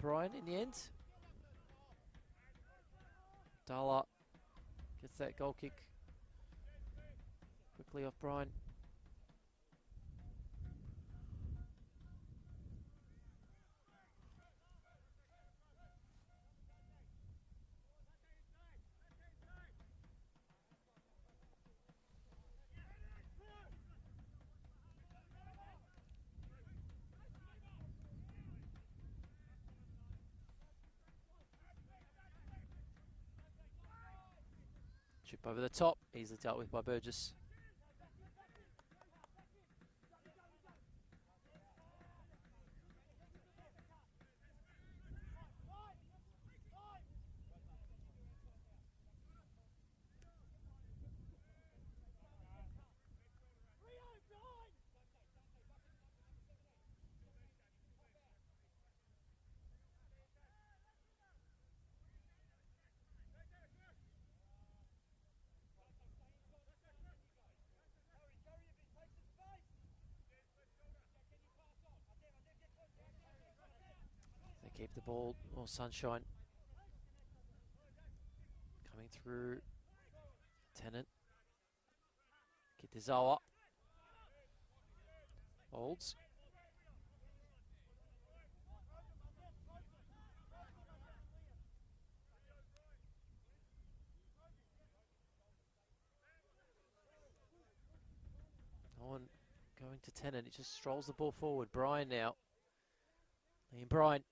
Brian in the end. Dala gets that goal kick quickly off Brian. Chip over the top, easily dealt with by Burgess. Keep the ball, or Sunshine coming through. Tennant, Kitazawa holds. No one going to Tennant, it just strolls the ball forward. Brian now. Liam Brian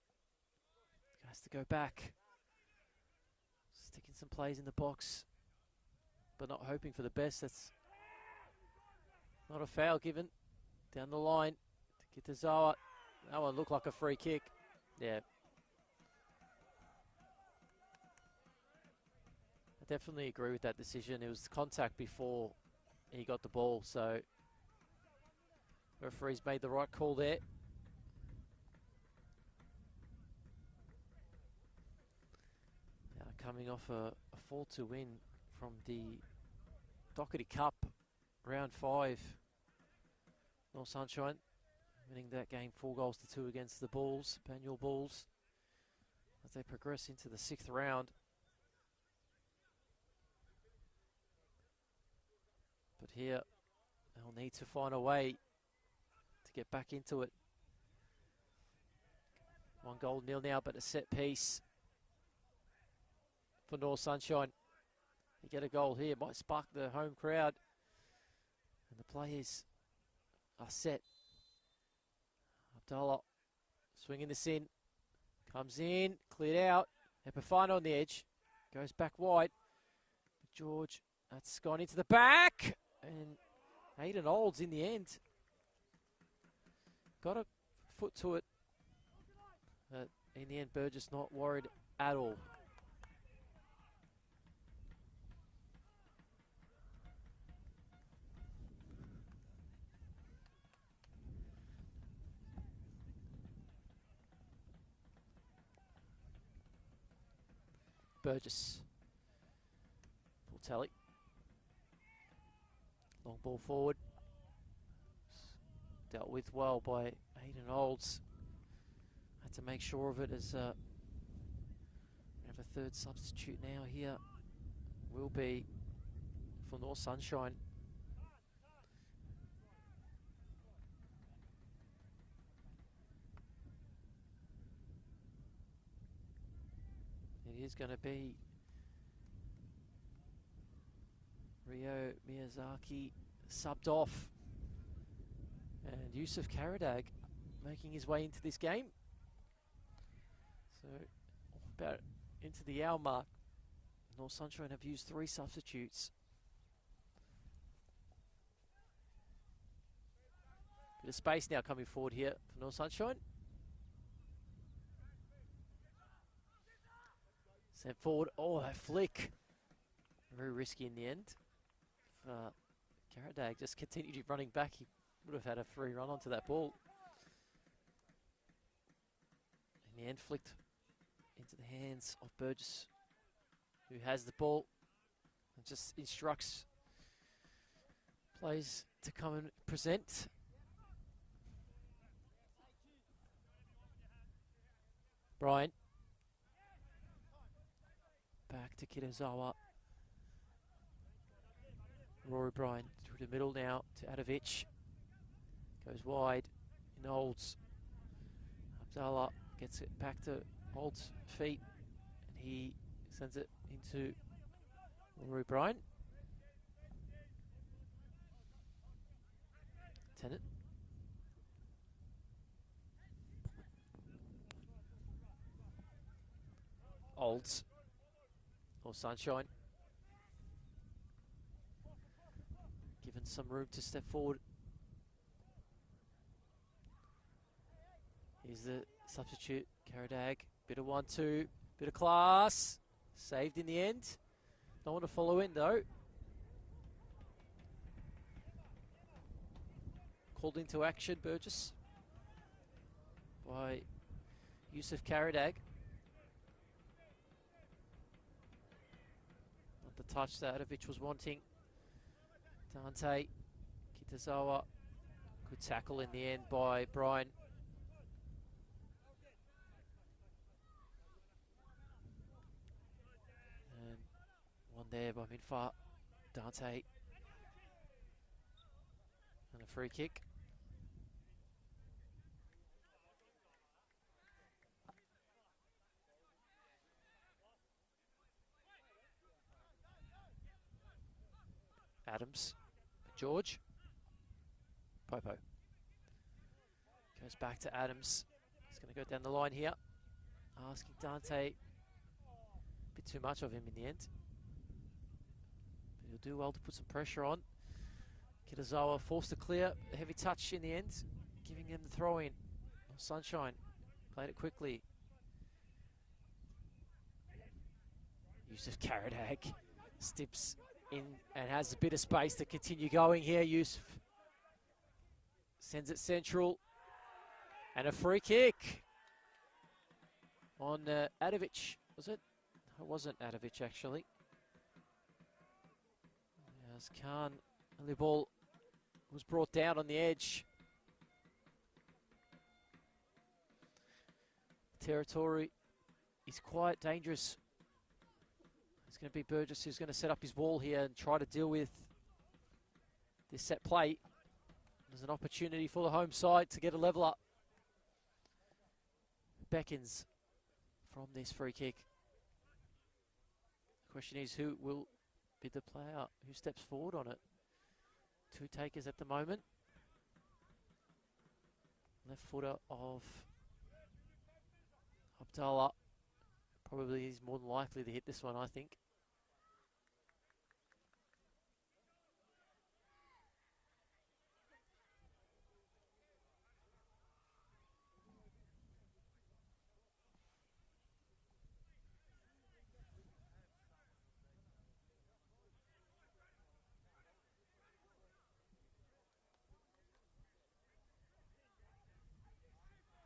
has to go back. Sticking some plays in the box, but not hoping for the best. That's not a foul given. Down the line to Kitazawa. That one looked like a free kick. Yeah. I definitely agree with that decision. It was contact before he got the ball, so referees made the right call there. Coming off a 4-2 win from the Doherty Cup, round 5. North Sunshine winning that game 4-2 against the Bulls, Banyule Bulls, as they progress into the 6th round. But here, they'll need to find a way to get back into it. 1-0 now, but a set piece for North Sunshine. You get a goal here, might spark the home crowd. And the players are set. Abdullah swinging this in. Comes in, cleared out. Epifano on the edge. Goes back wide. George, that's gone into the back. And Aiden Olds in the end. Got a foot to it. But in the end, Burgess not worried at all. Burgess. Portelli. Long ball forward. Dealt with well by Aiden Olds. Had to make sure of it as we have a third substitute now here. Will be for North Sunshine. It is going to be Rio Miyazaki subbed off. And Yusuf Karadag making his way into this game. So about into the hour mark. North Sunshine have used 3 substitutes. Bit of space now coming forward here for North Sunshine. Sent forward. Oh, that flick. Very risky in the end. Caradag just continued running back. He would have had a free run onto that ball. In the end, flicked into the hands of Burgess, who has the ball and just instructs players to come and present. Bryant. Back to Kitazawa. Rory Bryant through the middle now to Adovic. Goes wide in Olds. Abdallah gets it back to Olds' feet. And he sends it into Rory Bryant. Tennant. Olds. Or Sunshine. Given some room to step forward. Here's the substitute, Caradag. Bit of 1-2, bit of class. Saved in the end. Don't want to follow in though. Called into action, Burgess, by Yusuf Caradag. Not the touch that Adovic was wanting. Dante, Kitazawa, good tackle in the end by Brian. And one there by Minfar, Dante. And a free kick. Adams. George. Popo. Goes back to Adams. He's going to go down the line here. Asking Dante. A bit too much of him in the end. But he'll do well to put some pressure on. Kitazawa forced to clear. A heavy touch in the end. Giving him the throw in. Sunshine. Played it quickly. Yusuf Caradag steps in and has a bit of space to continue going here. Yusuf sends it central. And a free kick on Adovic, was it? It wasn't Adovic actually. As Khan, and the ball was brought down on the edge. Territory is quite dangerous. It's going to be Burgess who's going to set up his wall here and try to deal with this set play. There's an opportunity for the home side to get a level up. Beckons from this free kick. The question is, who will be the player who steps forward on it? 2 takers at the moment. Left footer of Abdallah. Probably is more than likely to hit this one, I think.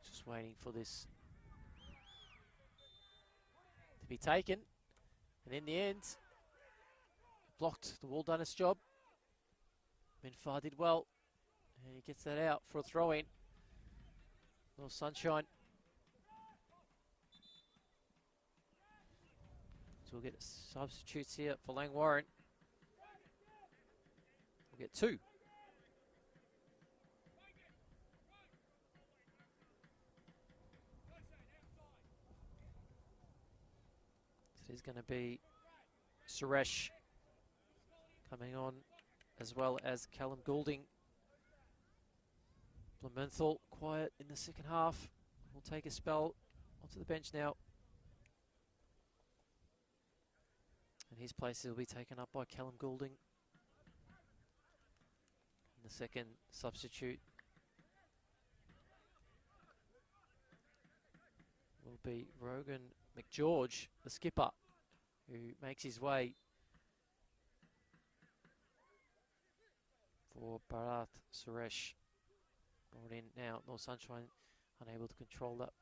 Just waiting for this to be taken, and in the end, blocked. The wall done its job. Minfar did well, and he gets that out for a throw-in. Little Sunshine. So we'll get substitutes here for Langwarrin. We'll get 2. It is going to be Suresh coming on, as well as Callum Goulding. Blumenthal quiet in the second half. We'll take a spell onto the bench now. And his place will be taken up by Callum Goulding. The second substitute will be Rogan McGeorge, the skipper, who makes his way for Bharat Suresh. Brought in now, North Sunshine unable to control that.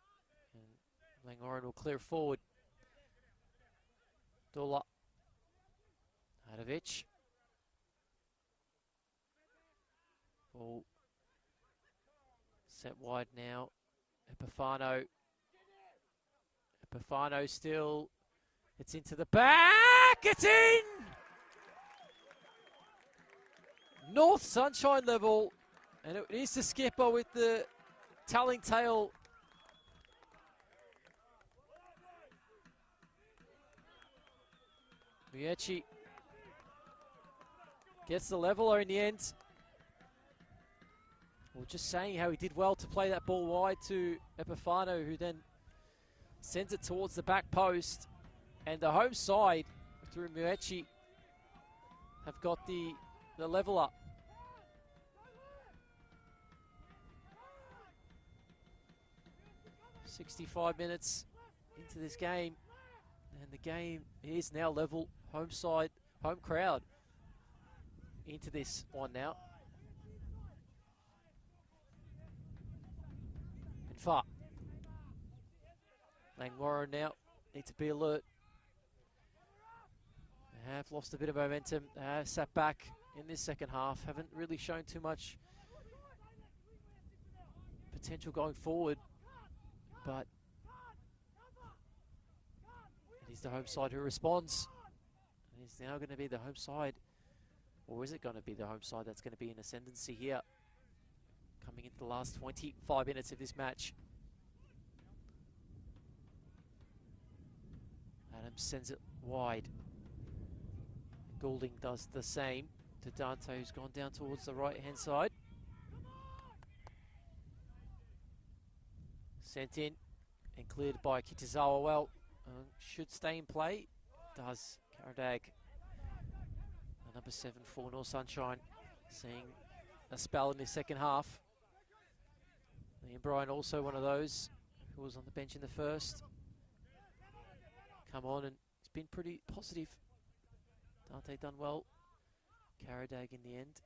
And Langwarrin will clear forward. Dula. Adovic. Ball set wide now. Epifano. Epifano still. It's into the back. It's in! North Sunshine level. And it is the skipper with the telling tale. Miechi gets the leveler in the end. Well, just saying how he did well to play that ball wide to Epifano, who then sends it towards the back post. And the home side, through Miechi, have got the leveler. "65 minutes into this game, and the game is now level. Home side, home crowd into this one now. And far. Langwarrin now need to be alert. They have lost a bit of momentum. They have sat back in this second half. Haven't really shown too much potential going forward. But it is the home side who responds. It is now going to be the home side, or is it going to be the home side that's going to be in ascendancy here, coming into the last 25 minutes of this match. Adams sends it wide. Goulding does the same to Dante, who's gone down towards the right-hand side. Sent in and cleared by Kitazawa well. Should stay in play. Does. Karadag, number 7 for North Sunshine, seeing a spell in the second half. Ian Bryan also one of those who was on the bench in the first. Come on, and it's been pretty positive. Dante done well. Karadag in the end.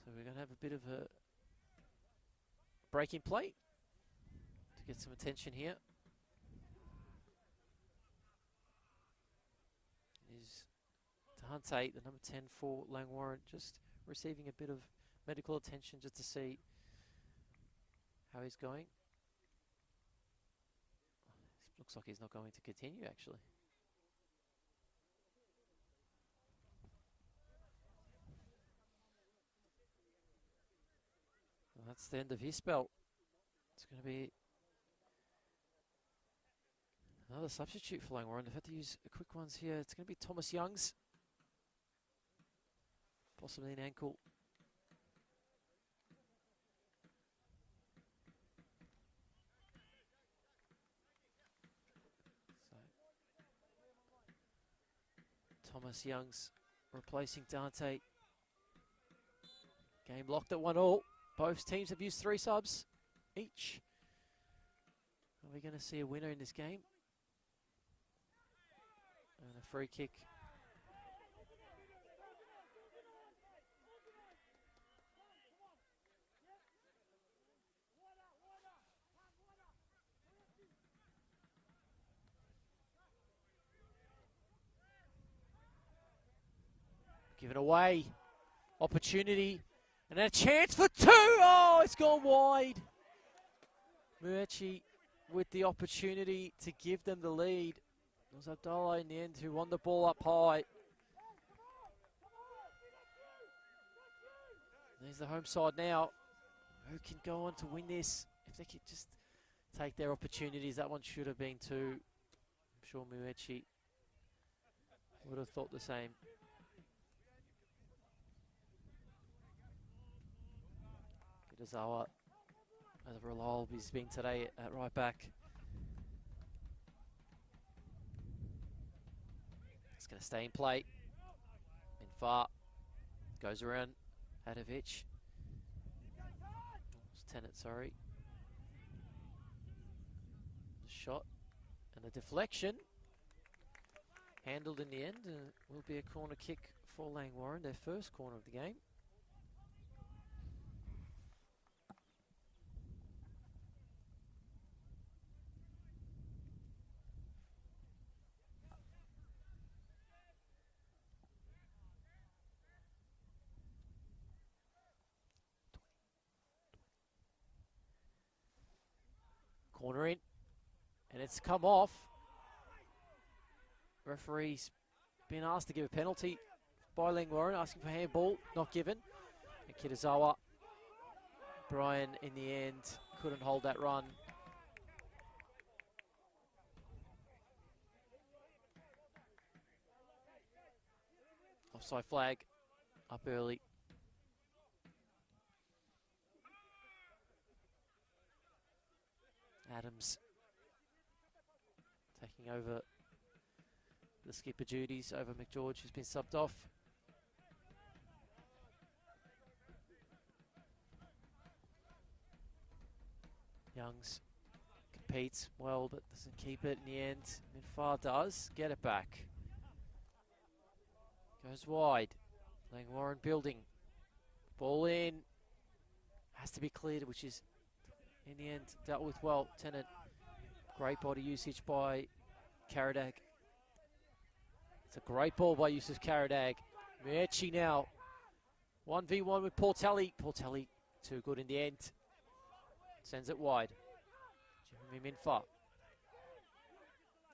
So we're going to have a bit of a breaking play to get some attention here. Is Dante, the number 10 for Langwarrin, just receiving a bit of medical attention just to see how he's going. Looks like he's not going to continue, actually. Well, that's the end of his spell. It's going to be another substitute for Langwarrin. They've had to use quick ones here. It's going to be Thomas Youngs. Possibly an ankle. So, Thomas Youngs replacing Dante. Game locked at 1-1. Both teams have used 3 subs each. Are we going to see a winner in this game? And a free kick. Given away. Opportunity. And a chance for 2. Oh, it's gone wide. Muechi with the opportunity to give them the lead. It was Abdullah in the end who won the ball up high. There's the home side now. Who can go on to win this? If they could just take their opportunities. That one should have been two. I'm sure Muechi would have thought the same. Kitazawa, as reliable he's been today at right back. It's going to stay in play. Minfar goes around Adovic. It's Tennant, sorry. The shot and the deflection. Handled in the end. Will be a corner kick for Langwarrin, their first corner of the game. Corner in, and it's come off. Referee's been asked to give a penalty by Langwarrin, asking for handball, not given. And Kitazawa, Brian, in the end, couldn't hold that run. Offside flag, up early. Adams taking over the skipper duties over McGeorge, who's been subbed off. Youngs competes well, but doesn't keep it in the end. Minfar does, get it back. Goes wide. Langwarrin building. Ball in. Has to be cleared, which is in the end dealt with well. Tennant, great body usage by Karadag. It's a great ball by Yusuf Karadag. Muechi now 1v1 with Portelli. Portelli too good in the end. Sends it wide. Jeremy Minfar.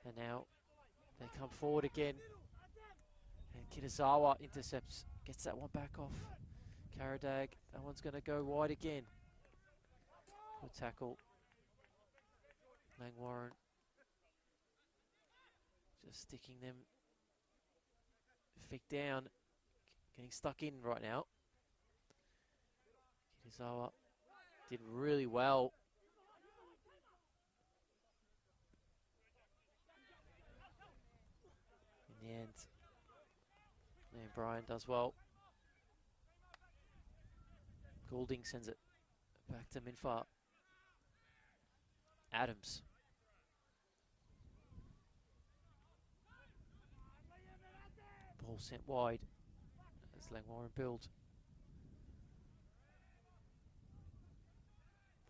And now they come forward again. And Kitazawa intercepts. Gets that one back off. Karadag. That one's going to go wide again. Good tackle. Langwarrin just sticking them feet down, getting stuck in right now. Kitazawa did really well. In the end, and Brian does well. Goulding sends it back to Minfar. Adams. Ball sent wide as Langwarrin build.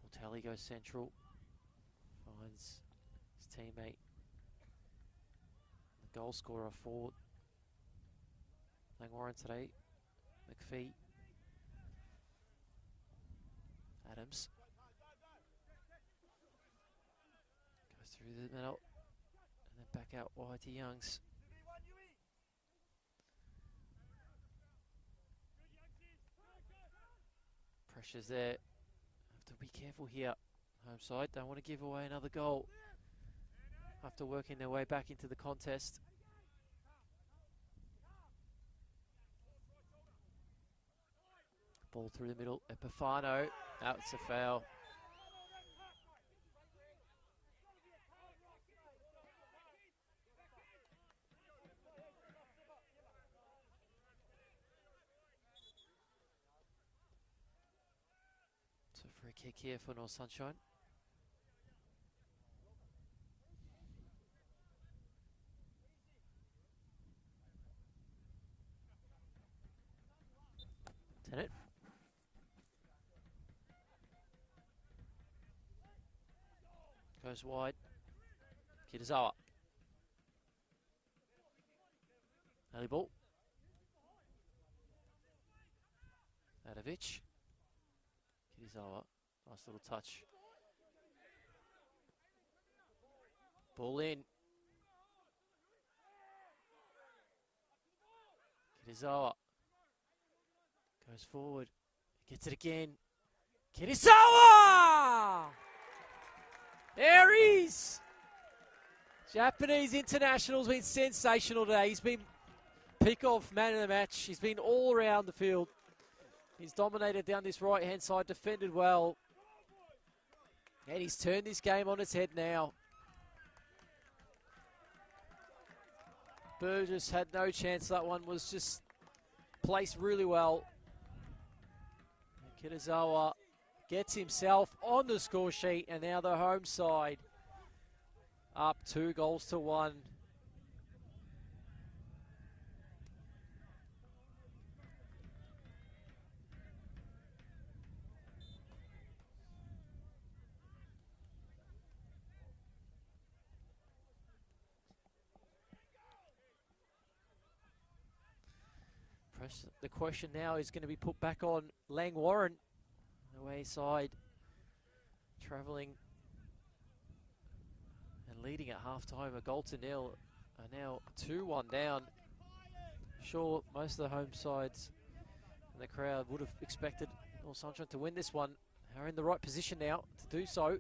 Portelli goes central. Finds his teammate. The goal scorer for Langwarrin today, McPhee. Adams. Goes through the middle. And then back out wide to Youngs. Pressure's there. Have to be careful here. Home side don't want to give away another goal after working their way back into the contest. Ball through the middle. Epifano. Out, it's a foul. It's a free kick here for North Sunshine. Tennant. Goes wide. Kitazawa. Early ball. Adovic. Kitazawa. Nice little touch. Ball in. Kitazawa. Goes forward. Gets it again. Kirisawa! There he is! Japanese international's been sensational today. He's been pick-off man of the match. He's been all around the field. He's dominated down this right-hand side, defended well. And he's turned this game on its head now. Burgess had no chance. That one was just placed really well. And Kitazawa gets himself on the score sheet, and now the home side up 2-1. The question now is going to be put back on Langwarrin, away side, travelling and leading at half-time, a goal to nil, are now 2-1 down. Sure, most of the home sides and the crowd would have expected North Sunshine to win this one. Are in the right position now to do so.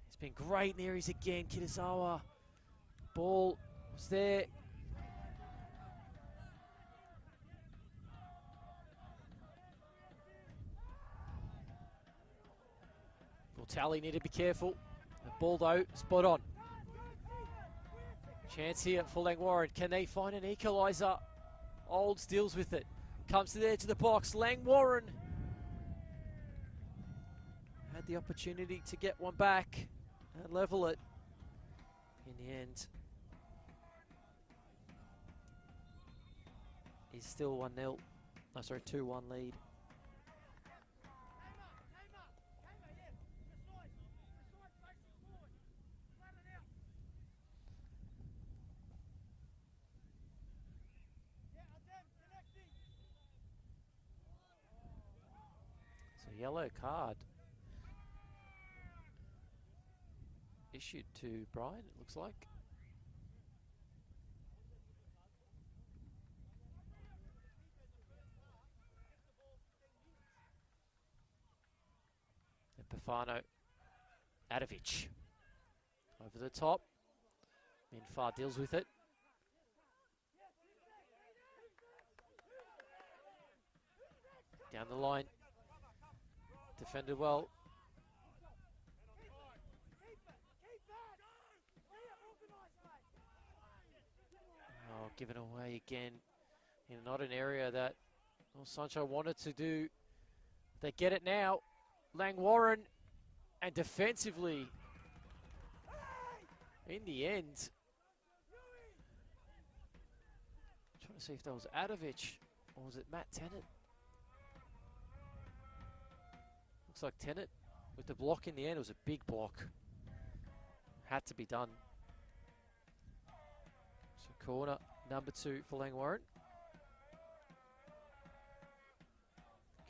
It's been great in areas again. Kitazawa, ball was there. Tally need to be careful. The ball though, spot on. Chance here for Langwarrin. Can they find an equaliser? Olds deals with it. Comes to there to the box. Langwarrin had the opportunity to get one back and level it. In the end, he's still 1-0. Oh, sorry, 2-1 lead. Yellow card issued to Brian, it looks like. And Pafano, Adovic over the top. Minfar deals with it. Down the line. Defended well. Oh, given away again in not an area that Sancho wanted to do. They get it now. Langwarrin, and defensively, in the end, I'm trying to see if that was Adovic or was it Matt Tennant? Looks like Tennant with the block in the end. It was a big block. Had to be done. So corner number 2 for Langwarrin.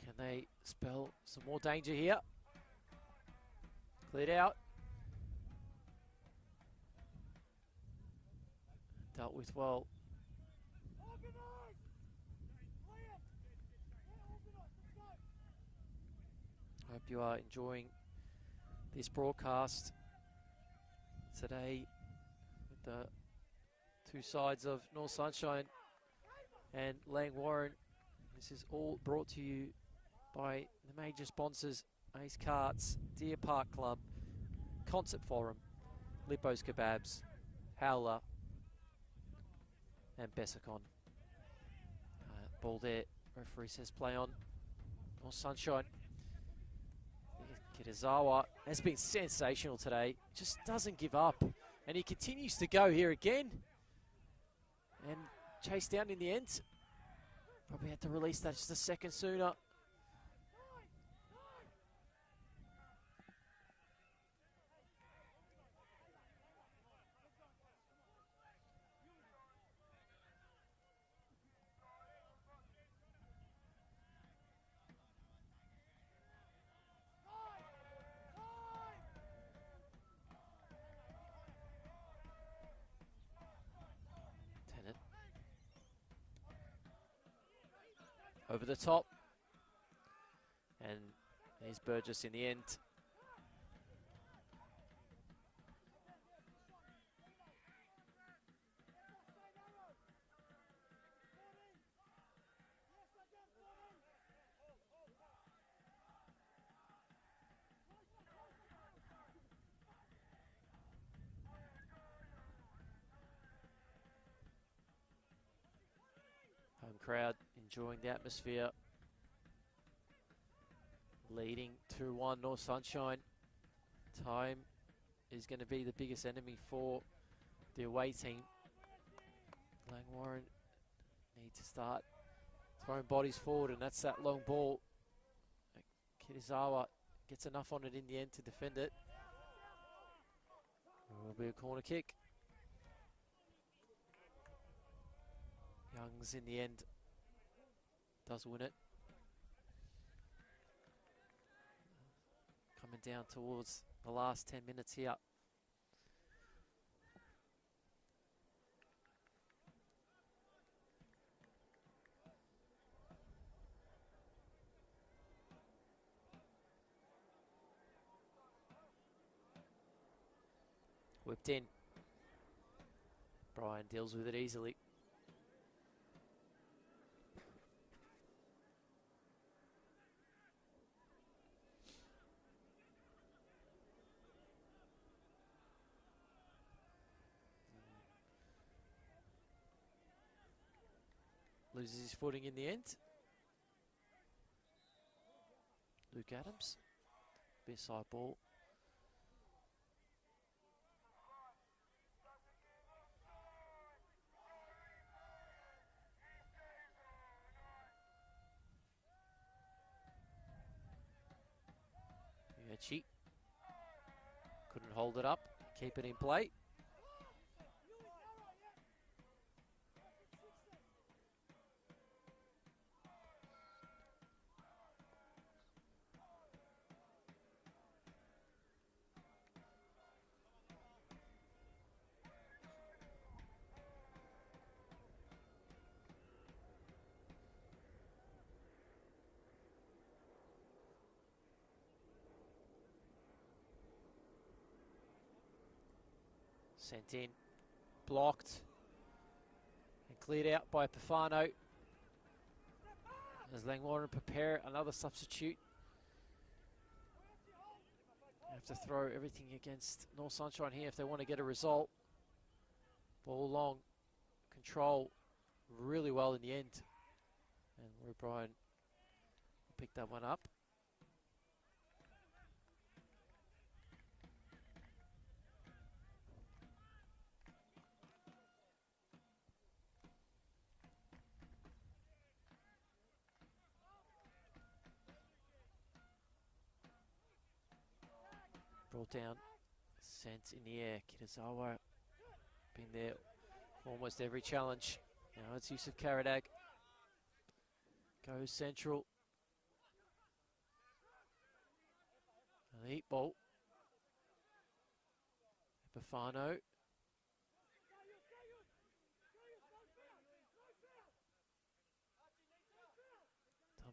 Can they spell some more danger here? Cleared out. Dealt with well. Hope you are enjoying this broadcast today with the two sides of North Sunshine and Langwarrin. This is all brought to you by the major sponsors: Ace Carts, Deer Park Club, Concert Forum, Lippo's Kebabs, Howler, and Bessicon. Ball there, referee says play on. North Sunshine. Kitazawa has been sensational today, just doesn't give up, and he continues to go here again and chase down in the end. Probably had to release that just a second sooner. Over the top. And here's Burgess in the end. Home crowd enjoying the atmosphere. Leading 2-1 North Sunshine. Time is going to be the biggest enemy for the away team. Langwarrin need to start throwing bodies forward, and that's that long ball. Kitazawa gets enough on it in the end to defend it. It will be a corner kick. Youngs in the end does win it. Coming down towards the last 10 minutes here. Whipped in. Brian deals with it easily. Loses his footing in the end. Luke Adams. Bit side ball. Cheat. Couldn't hold it up. Keep it in play. Sent in, blocked, and cleared out by Pafano. As Langwarrin prepare another substitute. Have to throw everything against North Sunshine here if they want to get a result. Ball long, control really well in the end. And Roy Bryan will pick that one up. Brought down, sent in the air. Kitazawa been there for almost every challenge. Now it's Yusuf Karadag. Goes central. An 8 ball. Bafano.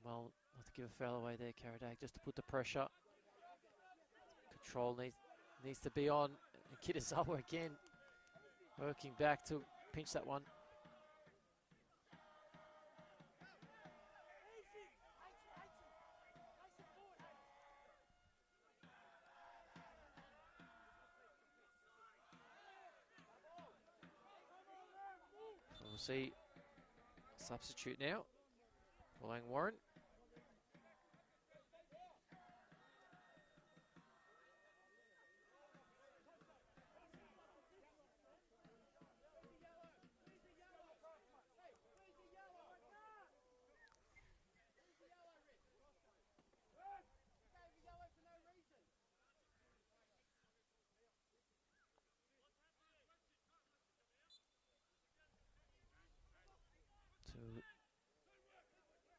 Well, not to give a foul away there, Karadag, just to put the pressure. Control needs to be on. And Kitazawa again, working back to pinch that one. So we'll see substitute now for Langwarrin.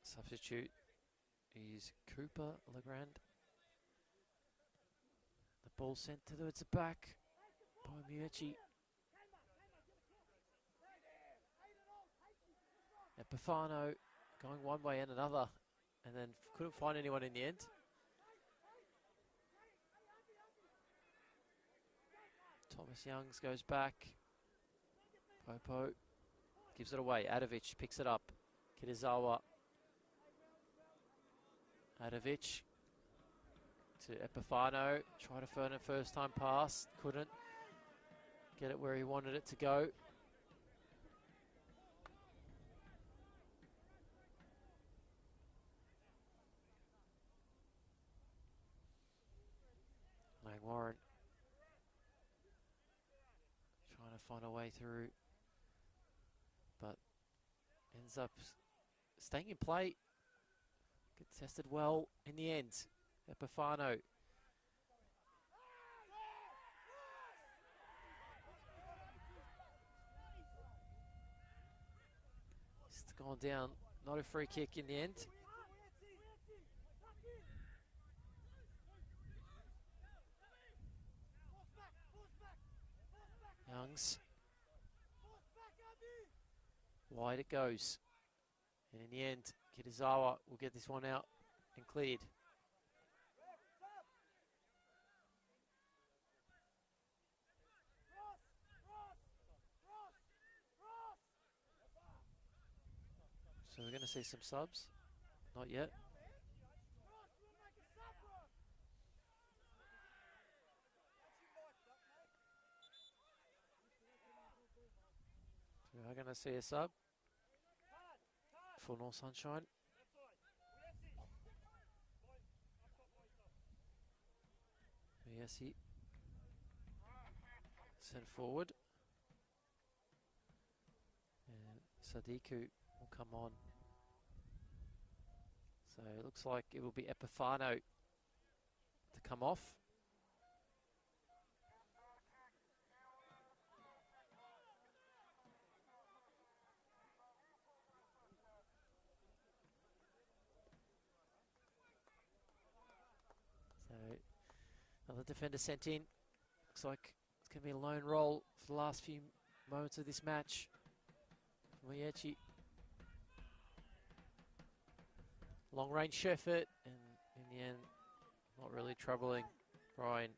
Substitute is Cooper Legrand. The ball sent towards the back by Miucci. And Pafano going one way and another. and then couldn't find anyone in the end. Thomas Youngs goes back. Popo gives it away. Adovic picks it up. Kitazawa. Adovic to Epifano. Try to find a first time pass. Couldn't get it where he wanted it to go. Langwarrin trying to find a way through, but ends up staying in play. Gets tested well in the end. Epifano. It's gone down. Not a free kick in the end. Youngs. Wide it goes. And in the end, Kitazawa will get this one out and cleared. So we're going to see some subs. Not yet. So we're going to see a sub for North Sunshine. Yes, sent forward. And Sadiku will come on. So it looks like it will be Epifano to come off. So another defender sent in. Looks like it's going to be a lone roll for the last few moments of this match. Moyechi. Long range effort, and in the end, not really troubling Brian.